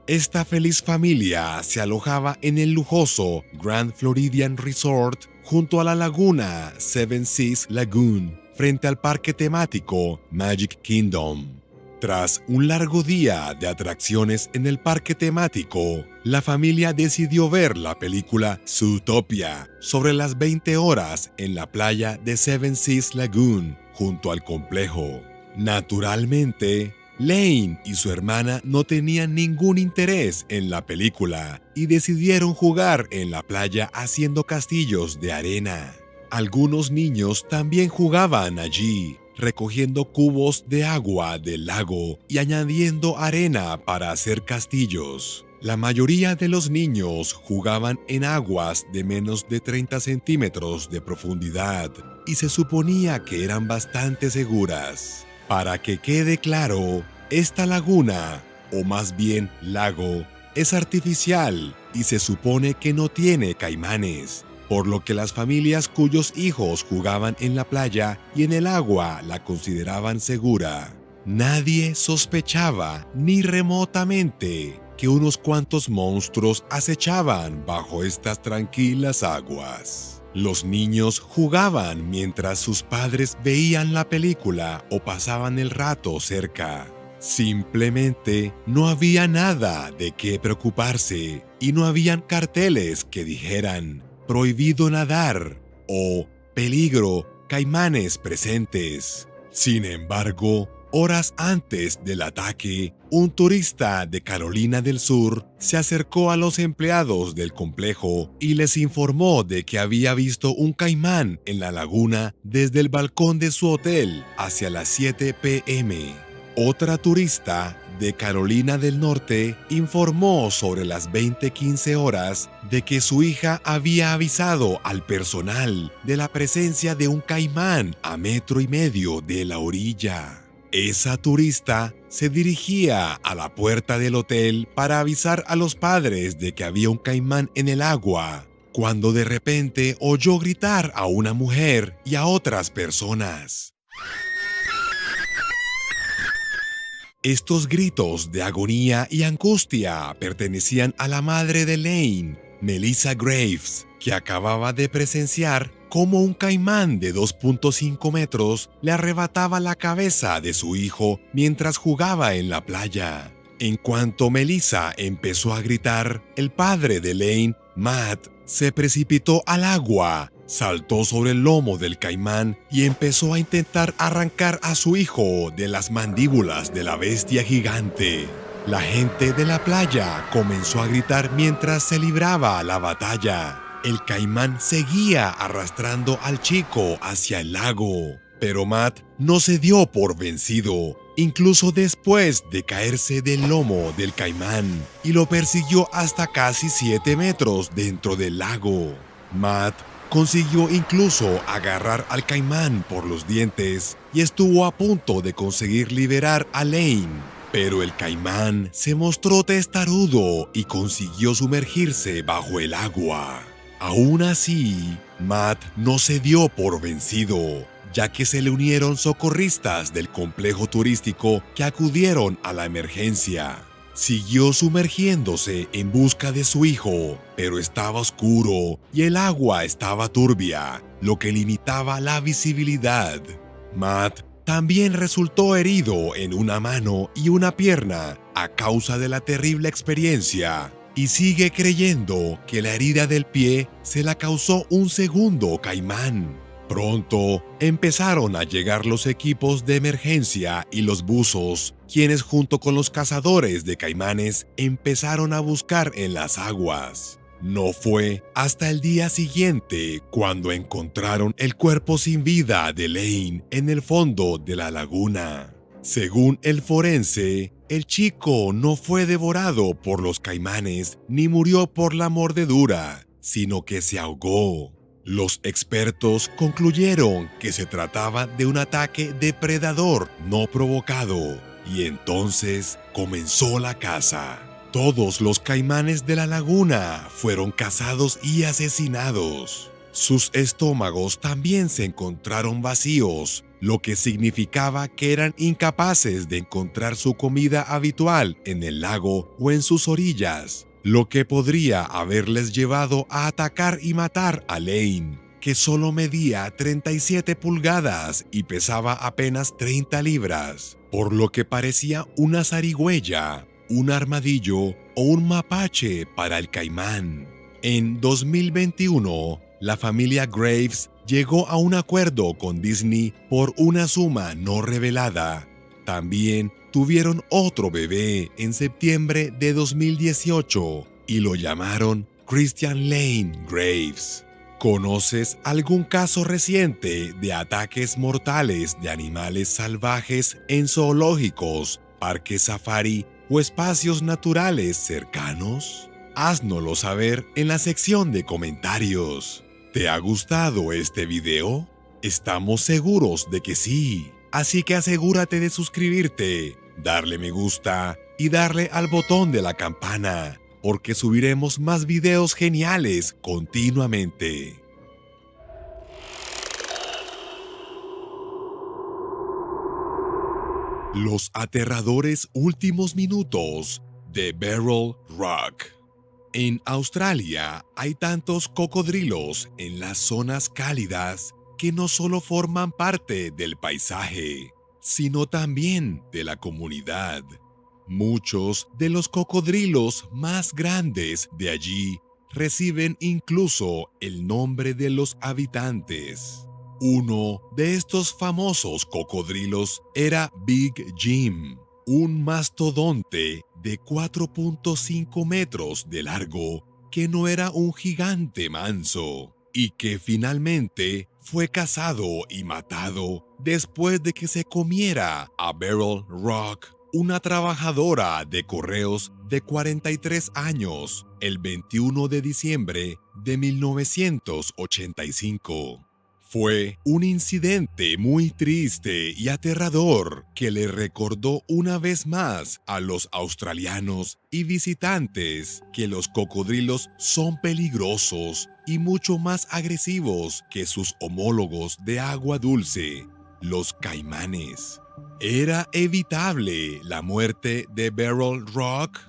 Esta feliz familia se alojaba en el lujoso Grand Floridian Resort junto a la laguna Seven Seas Lagoon, frente al parque temático Magic Kingdom. Tras un largo día de atracciones en el parque temático, la familia decidió ver la película Zootopia sobre las 20 horas en la playa de Seven Seas Lagoon, junto al complejo. Naturalmente, Lane y su hermana no tenían ningún interés en la película y decidieron jugar en la playa haciendo castillos de arena. Algunos niños también jugaban allí, recogiendo cubos de agua del lago y añadiendo arena para hacer castillos. La mayoría de los niños jugaban en aguas de menos de 30 centímetros de profundidad y se suponía que eran bastante seguras. Para que quede claro, esta laguna, o más bien lago, es artificial y se supone que no tiene caimanes, por lo que las familias cuyos hijos jugaban en la playa y en el agua la consideraban segura. Nadie sospechaba ni remotamente que unos cuantos monstruos acechaban bajo estas tranquilas aguas. Los niños jugaban mientras sus padres veían la película o pasaban el rato cerca. Simplemente no había nada de qué preocuparse y no habían carteles que dijeran «prohibido nadar» o «peligro, caimanes presentes». Sin embargo, horas antes del ataque, un turista de Carolina del Sur se acercó a los empleados del complejo y les informó de que había visto un caimán en la laguna desde el balcón de su hotel hacia las 7 p.m. Otra turista de Carolina del Norte informó sobre las 20:15 horas de que su hija había avisado al personal de la presencia de un caimán a 1,5 metros de la orilla. Esa turista se dirigía a la puerta del hotel para avisar a los padres de que había un caimán en el agua, cuando de repente oyó gritar a una mujer y a otras personas. Estos gritos de agonía y angustia pertenecían a la madre de Lane, Melissa Graves, que acababa de presenciar cómo un caimán de 2.5 metros le arrebataba la cabeza de su hijo mientras jugaba en la playa. En cuanto Melissa empezó a gritar, el padre de Lane, Matt, se precipitó al agua, saltó sobre el lomo del caimán y empezó a intentar arrancar a su hijo de las mandíbulas de la bestia gigante. La gente de la playa comenzó a gritar mientras se libraba la batalla. El caimán seguía arrastrando al chico hacia el lago, pero Matt no se dio por vencido, incluso después de caerse del lomo del caimán, y lo persiguió hasta casi 7 metros dentro del lago. Matt consiguió incluso agarrar al caimán por los dientes y estuvo a punto de conseguir liberar a Lane, pero el caimán se mostró testarudo y consiguió sumergirse bajo el agua. Aún así, Matt no se dio por vencido, ya que se le unieron socorristas del complejo turístico que acudieron a la emergencia. Siguió sumergiéndose en busca de su hijo, pero estaba oscuro y el agua estaba turbia, lo que limitaba la visibilidad. Matt también resultó herido en una mano y una pierna a causa de la terrible experiencia, y sigue creyendo que la herida del pie se la causó un segundo caimán. Pronto empezaron a llegar los equipos de emergencia y los buzos, quienes junto con los cazadores de caimanes empezaron a buscar en las aguas. No fue hasta el día siguiente cuando encontraron el cuerpo sin vida de Lane en el fondo de la laguna. Según el forense, el chico no fue devorado por los caimanes ni murió por la mordedura, sino que se ahogó. Los expertos concluyeron que se trataba de un ataque depredador no provocado, y entonces comenzó la caza. Todos los caimanes de la laguna fueron cazados y asesinados. Sus estómagos también se encontraron vacíos, lo que significaba que eran incapaces de encontrar su comida habitual en el lago o en sus orillas, lo que podría haberles llevado a atacar y matar a Lane, que solo medía 37 pulgadas y pesaba apenas 30 libras, por lo que parecía una zarigüeya, un armadillo o un mapache para el caimán. En 2021, la familia Graves llegó a un acuerdo con Disney por una suma no revelada. También tuvieron otro bebé en septiembre de 2018 y lo llamaron Christian Lane Graves. ¿Conoces algún caso reciente de ataques mortales de animales salvajes en zoológicos, parques safari o espacios naturales cercanos? Háznoslo saber en la sección de comentarios. ¿Te ha gustado este video? Estamos seguros de que sí. Así que asegúrate de suscribirte, darle me gusta y darle al botón de la campana, porque subiremos más videos geniales continuamente. Los aterradores últimos minutos de Barrel Rock. En Australia hay tantos cocodrilos en las zonas cálidas que no solo forman parte del paisaje, sino también de la comunidad. Muchos de los cocodrilos más grandes de allí reciben incluso el nombre de los habitantes. Uno de estos famosos cocodrilos era Big Jim, un mastodonte de 4.5 metros de largo que no era un gigante manso y que finalmente fue cazado y matado después de que se comiera a Barrel Rock, una trabajadora de correos de 43 años, el 21 de diciembre de 1985. Fue un incidente muy triste y aterrador que le recordó una vez más a los australianos y visitantes que los cocodrilos son peligrosos y mucho más agresivos que sus homólogos de agua dulce, los caimanes. ¿Era evitable la muerte de Barrel Rock?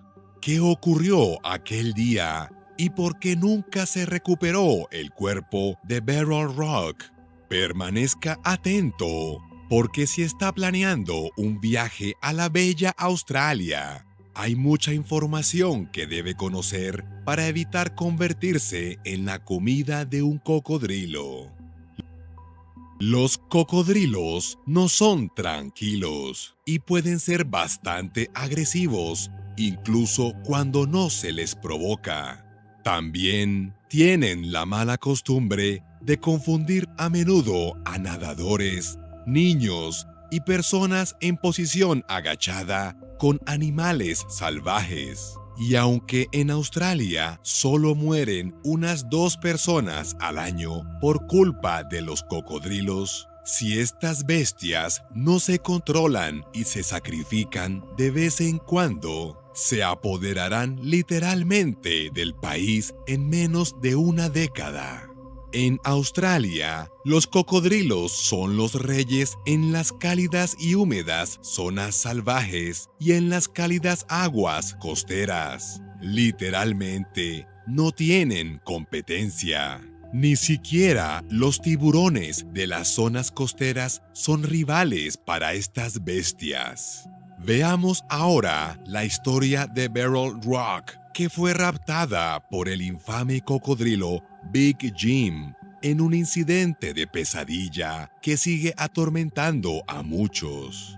¿Qué ocurrió aquel día? ¿Y por qué nunca se recuperó el cuerpo de Barrel Rock? Permanezca atento, porque si está planeando un viaje a la bella Australia, hay mucha información que debe conocer para evitar convertirse en la comida de un cocodrilo. Los cocodrilos no son tranquilos y pueden ser bastante agresivos, incluso cuando no se les provoca. También tienen la mala costumbre de confundir a menudo a nadadores, niños y personas en posición agachada con animales salvajes. Y aunque en Australia solo mueren unas 2 personas al año por culpa de los cocodrilos, si estas bestias no se controlan y se sacrifican de vez en cuando, se apoderarán literalmente del país en menos de una década. En Australia, los cocodrilos son los reyes en las cálidas y húmedas zonas salvajes y en las cálidas aguas costeras. Literalmente, no tienen competencia. Ni siquiera los tiburones de las zonas costeras son rivales para estas bestias. Veamos ahora la historia de Barrel Rock, que fue raptada por el infame cocodrilo Big Jim en un incidente de pesadilla que sigue atormentando a muchos.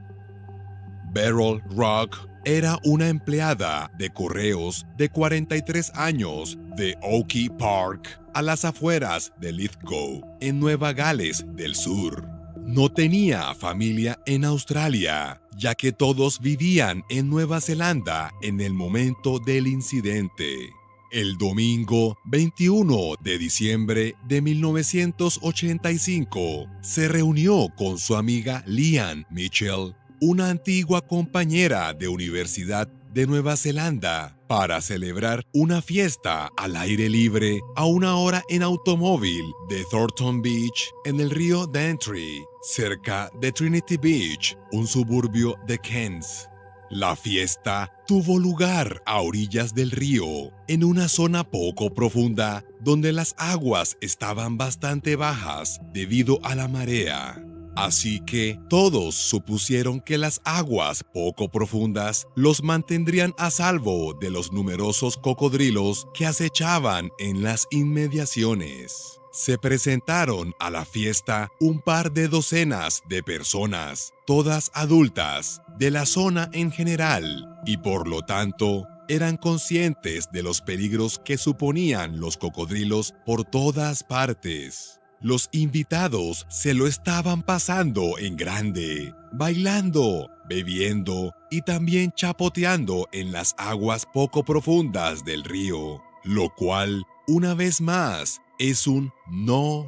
Barrel Rock era una empleada de correos de 43 años de Oakey Park, a las afueras de Lithgow, en Nueva Gales del Sur. No tenía familia en Australia, ya que todos vivían en Nueva Zelanda en el momento del incidente. El domingo 21 de diciembre de 1985, se reunió con su amiga Lian Mitchell, una antigua compañera de universidad de Nueva Zelanda, para celebrar una fiesta al aire libre a 1 hora en automóvil de Thornton Beach en el río Daintree, cerca de Trinity Beach, un suburbio de Cairns. La fiesta tuvo lugar a orillas del río, en una zona poco profunda donde las aguas estaban bastante bajas debido a la marea. Así que todos supusieron que las aguas poco profundas los mantendrían a salvo de los numerosos cocodrilos que acechaban en las inmediaciones. Se presentaron a la fiesta un par de docenas de personas, todas adultas, de la zona en general, y por lo tanto, eran conscientes de los peligros que suponían los cocodrilos por todas partes. Los invitados se lo estaban pasando en grande, bailando, bebiendo y también chapoteando en las aguas poco profundas del río, lo cual, una vez más, es un no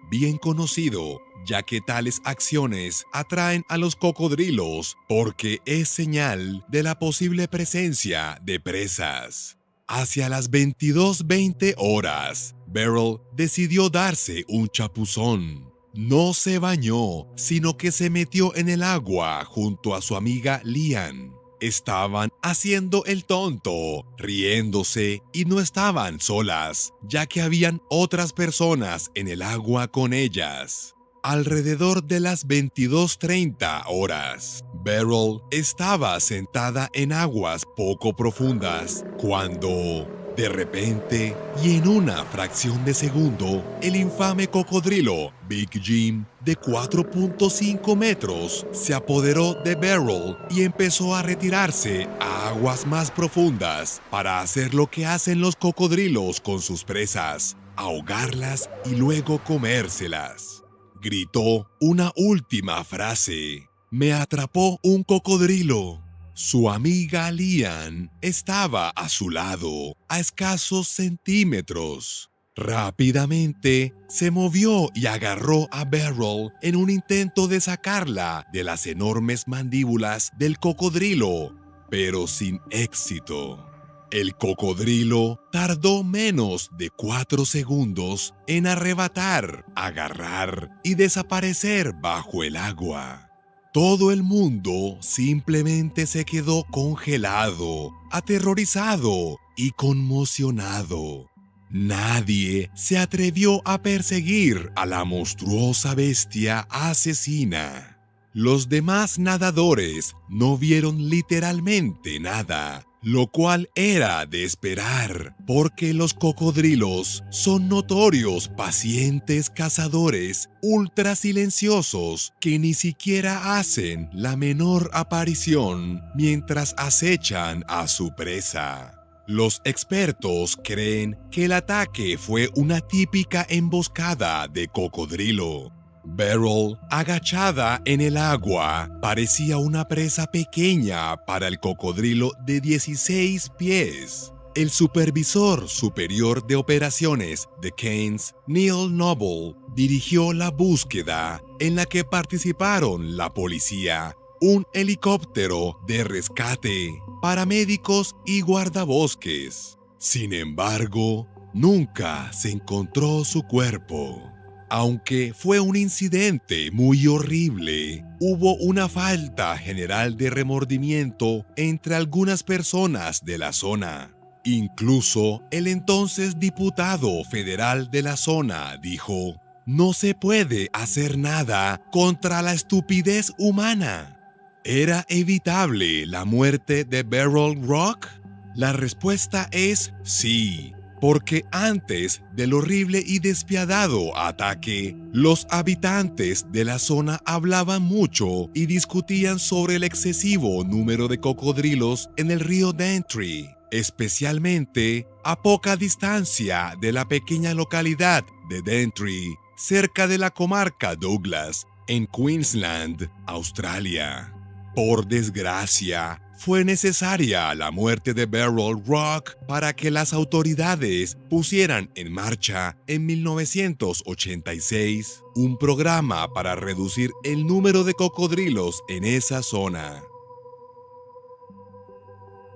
bien conocido, ya que tales acciones atraen a los cocodrilos porque es señal de la posible presencia de presas. Hacia las 22:20 horas, Beryl decidió darse un chapuzón. No se bañó, sino que se metió en el agua junto a su amiga Lian. Estaban haciendo el tonto, riéndose y no estaban solas, ya que habían otras personas en el agua con ellas. Alrededor de las 22:30 horas, Beryl estaba sentada en aguas poco profundas cuando, de repente y en una fracción de segundo, el infame cocodrilo Big Jim, de 4.5 metros, se apoderó de Beryl y empezó a retirarse a aguas más profundas para hacer lo que hacen los cocodrilos con sus presas: ahogarlas y luego comérselas. Gritó una última frase: «Me atrapó un cocodrilo». Su amiga Lian estaba a su lado, a escasos centímetros. Rápidamente se movió y agarró a Beryl en un intento de sacarla de las enormes mandíbulas del cocodrilo, pero sin éxito. El cocodrilo tardó menos de 4 segundos en arrebatar, agarrar y desaparecer bajo el agua. Todo el mundo simplemente se quedó congelado, aterrorizado y conmocionado. Nadie se atrevió a perseguir a la monstruosa bestia asesina. Los demás nadadores no vieron literalmente nada, lo cual era de esperar, porque los cocodrilos son notorios pacientes cazadores ultra silenciosos que ni siquiera hacen la menor aparición mientras acechan a su presa. Los expertos creen que el ataque fue una típica emboscada de cocodrilo. Beryl, agachada en el agua, parecía una presa pequeña para el cocodrilo de 16 pies. El supervisor superior de operaciones de Keynes, Neil Noble, dirigió la búsqueda en la que participaron la policía, un helicóptero de rescate, paramédicos y guardabosques. Sin embargo, nunca se encontró su cuerpo. Aunque fue un incidente muy horrible, hubo una falta general de remordimiento entre algunas personas de la zona. Incluso el entonces diputado federal de la zona dijo: «No se puede hacer nada contra la estupidez humana». ¿Era evitable la muerte de Beryl Rock? La respuesta es sí. Porque antes del horrible y despiadado ataque, los habitantes de la zona hablaban mucho y discutían sobre el excesivo número de cocodrilos en el río Daintree, especialmente a poca distancia de la pequeña localidad de Daintree, cerca de la comarca Douglas, en Queensland, Australia. Por desgracia, fue necesaria la muerte de Beryl Rock para que las autoridades pusieran en marcha en 1986 un programa para reducir el número de cocodrilos en esa zona.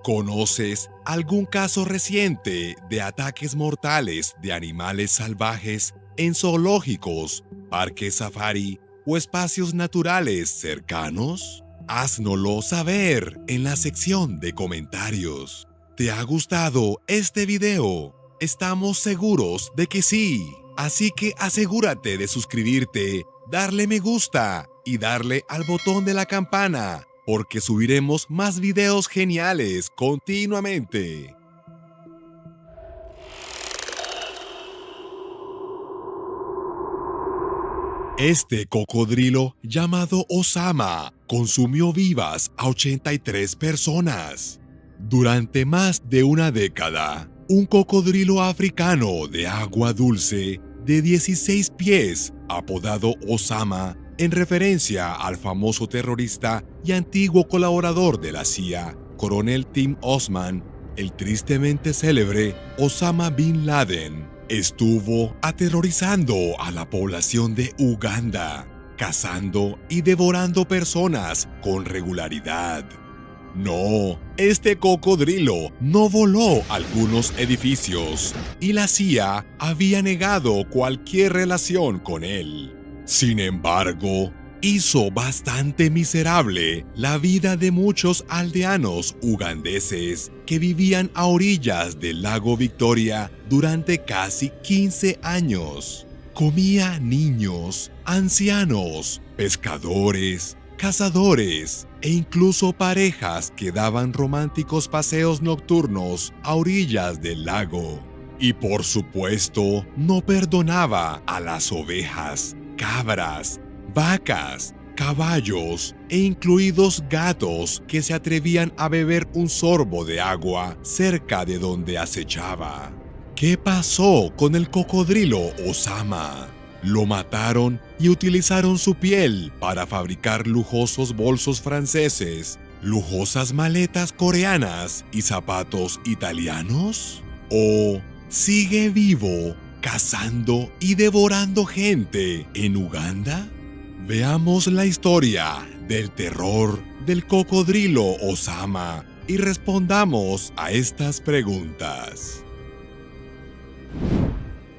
¿Conoces algún caso reciente de ataques mortales de animales salvajes en zoológicos, parques safari o espacios naturales cercanos? Háznoslo saber en la sección de comentarios. ¿Te ha gustado este video? Estamos seguros de que sí. Así que asegúrate de suscribirte, darle me gusta y darle al botón de la campana, porque subiremos más videos geniales continuamente. Este cocodrilo llamado Osama consumió vivas a 83 personas. Durante más de una década, un cocodrilo africano de agua dulce de 16 pies, apodado Osama, en referencia al famoso terrorista y antiguo colaborador de la CIA, coronel Tim Osman, el tristemente célebre Osama Bin Laden estuvo aterrorizando a la población de Uganda, cazando y devorando personas con regularidad. No, este cocodrilo no voló algunos edificios y la CIA había negado cualquier relación con él. Sin embargo, hizo bastante miserable la vida de muchos aldeanos ugandeses que vivían a orillas del lago Victoria durante casi 15 años. Comía niños, ancianos, pescadores, cazadores e incluso parejas que daban románticos paseos nocturnos a orillas del lago. Y por supuesto, no perdonaba a las ovejas, cabras, vacas, caballos e incluidos gatos que se atrevían a beber un sorbo de agua cerca de donde acechaba. ¿Qué pasó con el cocodrilo Osama? Lo mataron y utilizaron su piel para fabricar lujosos bolsos franceses, lujosas maletas coreanas y zapatos italianos. ¿O sigue vivo, cazando y devorando gente en Uganda? Veamos la historia del terror del cocodrilo Osama y respondamos a estas preguntas.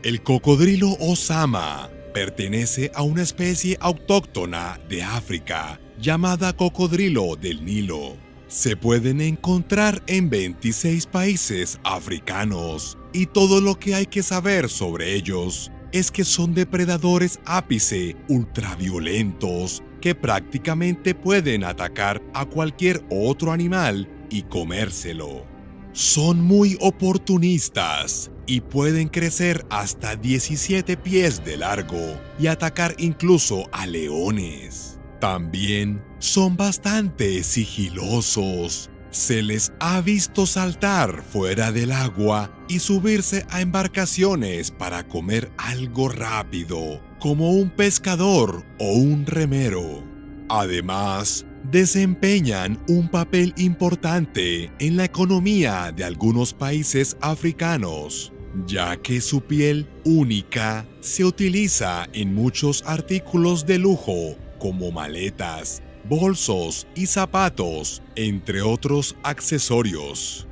El cocodrilo Osama pertenece a una especie autóctona de África llamada cocodrilo del Nilo. Se pueden encontrar en 26 países africanos y todo lo que hay que saber sobre ellos es que son depredadores ápice ultraviolentos que prácticamente pueden atacar a cualquier otro animal y comérselo. Son muy oportunistas y pueden crecer hasta 17 pies de largo y atacar incluso a leones. También son bastante sigilosos. Se les ha visto saltar fuera del agua y subirse a embarcaciones para comer algo rápido, como un pescador o un remero. Además, desempeñan un papel importante en la economía de algunos países africanos, ya que su piel única se utiliza en muchos artículos de lujo como maletas, bolsos y zapatos, entre otros accesorios.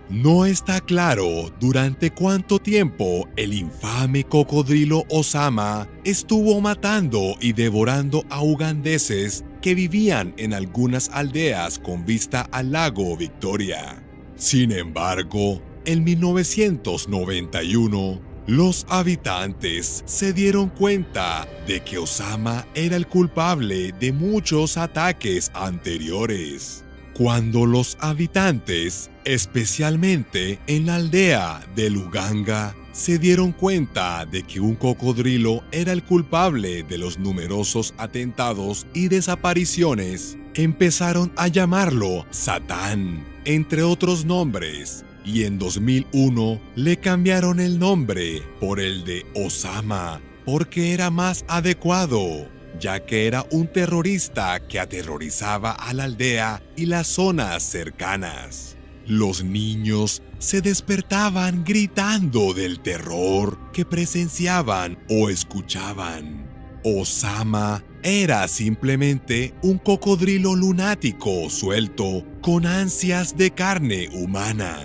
No está claro durante cuánto tiempo el infame cocodrilo Osama estuvo matando y devorando a ugandeses que vivían en algunas aldeas con vista al lago Victoria. Sin embargo, en 1991, los habitantes se dieron cuenta de que Osama era el culpable de muchos ataques anteriores. Cuando los habitantes, especialmente en la aldea de Luganga, se dieron cuenta de que un cocodrilo era el culpable de los numerosos atentados y desapariciones, empezaron a llamarlo Satán, entre otros nombres, y en 2001 le cambiaron el nombre por el de Osama, porque era más adecuado, ya que era un terrorista que aterrorizaba a la aldea y las zonas cercanas. Los niños se despertaban gritando del terror que presenciaban o escuchaban. Osama era simplemente un cocodrilo lunático suelto con ansias de carne humana.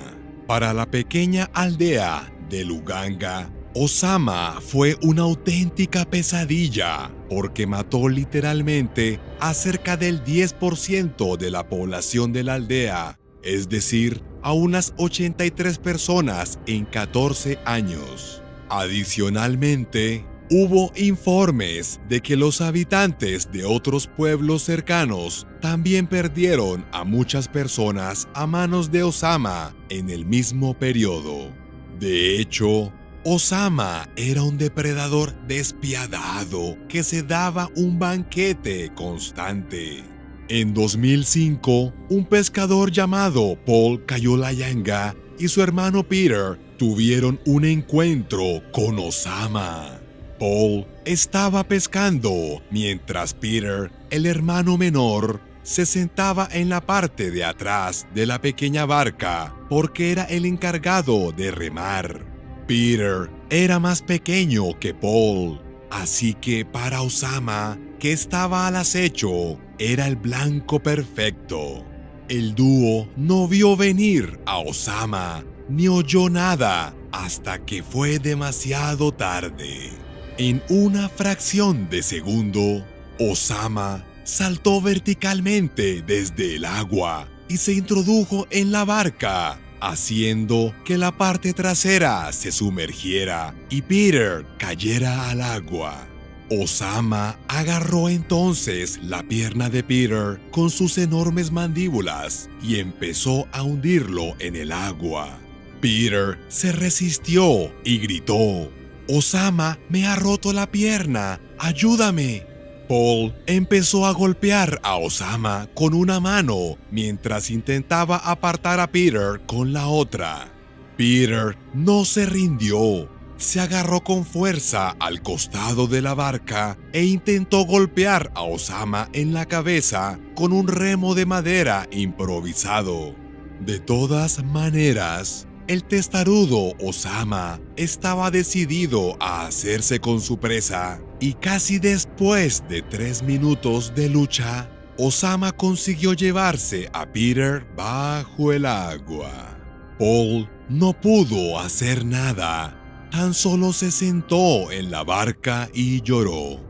Para la pequeña aldea de Luganga, Osama fue una auténtica pesadilla porque mató literalmente a cerca del 10% de la población de la aldea, es decir, a unas 83 personas en 14 años. Adicionalmente, hubo informes de que los habitantes de otros pueblos cercanos también perdieron a muchas personas a manos de Osama en el mismo periodo. De hecho, Osama era un depredador despiadado que se daba un banquete constante. En 2005, un pescador llamado Paul Kayolayanga y su hermano Peter tuvieron un encuentro con Osama. Paul estaba pescando mientras Peter, el hermano menor, se sentaba en la parte de atrás de la pequeña barca porque era el encargado de remar. Peter era más pequeño que Paul, así que para Osama, que estaba al acecho, era el blanco perfecto. El dúo no vio venir a Osama ni oyó nada hasta que fue demasiado tarde. En una fracción de segundo, Osama saltó verticalmente desde el agua y se introdujo en la barca, haciendo que la parte trasera se sumergiera y Peter cayera al agua. Osama agarró entonces la pierna de Peter con sus enormes mandíbulas y empezó a hundirlo en el agua. Peter se resistió y gritó: «Osama me ha roto la pierna, ayúdame». Paul empezó a golpear a Osama con una mano mientras intentaba apartar a Peter con la otra. Peter no se rindió. Se agarró con fuerza al costado de la barca e intentó golpear a Osama en la cabeza con un remo de madera improvisado. De todas maneras, el testarudo Osama estaba decidido a hacerse con su presa y casi después de 3 minutos de lucha, Osama consiguió llevarse a Peter bajo el agua. Paul no pudo hacer nada. Tan solo se sentó en la barca y lloró.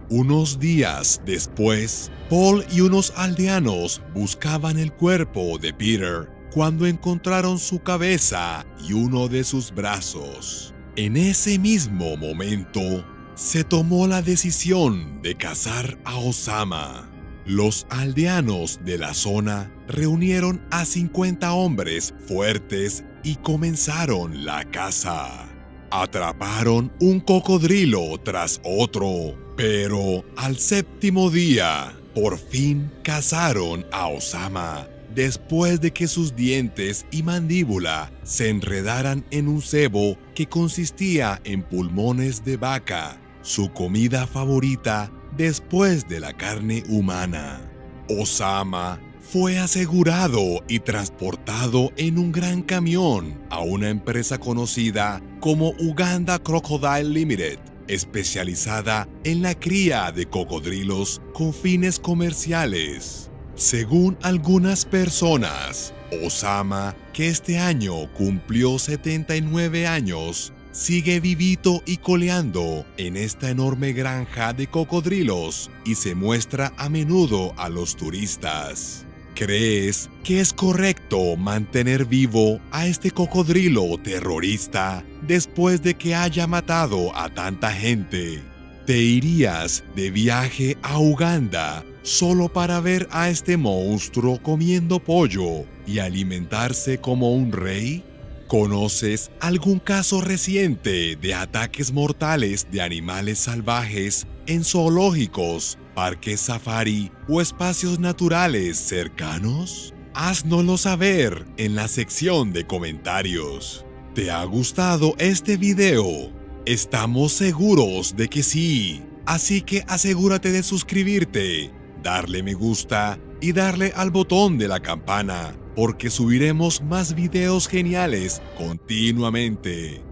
Unos días después, Paul y unos aldeanos buscaban el cuerpo de Peter cuando encontraron su cabeza y uno de sus brazos. En ese mismo momento, se tomó la decisión de cazar a Osama. Los aldeanos de la zona reunieron a 50 hombres fuertes y comenzaron la caza. Atraparon un cocodrilo tras otro, pero al 7º día, por fin cazaron a Osama, después de que sus dientes y mandíbula se enredaran en un cebo que consistía en pulmones de vaca, su comida favorita después de la carne humana. Osama fue asegurado y transportado en un gran camión a una empresa conocida como Uganda Crocodile Limited, especializada en la cría de cocodrilos con fines comerciales. Según algunas personas, Osama, que este año cumplió 79 años, sigue vivito y coleando en esta enorme granja de cocodrilos y se muestra a menudo a los turistas. ¿Crees que es correcto mantener vivo a este cocodrilo terrorista después de que haya matado a tanta gente? ¿Te irías de viaje a Uganda solo para ver a este monstruo comiendo pollo y alimentarse como un rey? ¿Conoces algún caso reciente de ataques mortales de animales salvajes en zoológicos, parques safari o espacios naturales cercanos? Háznoslo saber en la sección de comentarios. ¿Te ha gustado este video? Estamos seguros de que sí, así que asegúrate de suscribirte, darle me gusta y darle al botón de la campana, porque subiremos más videos geniales continuamente.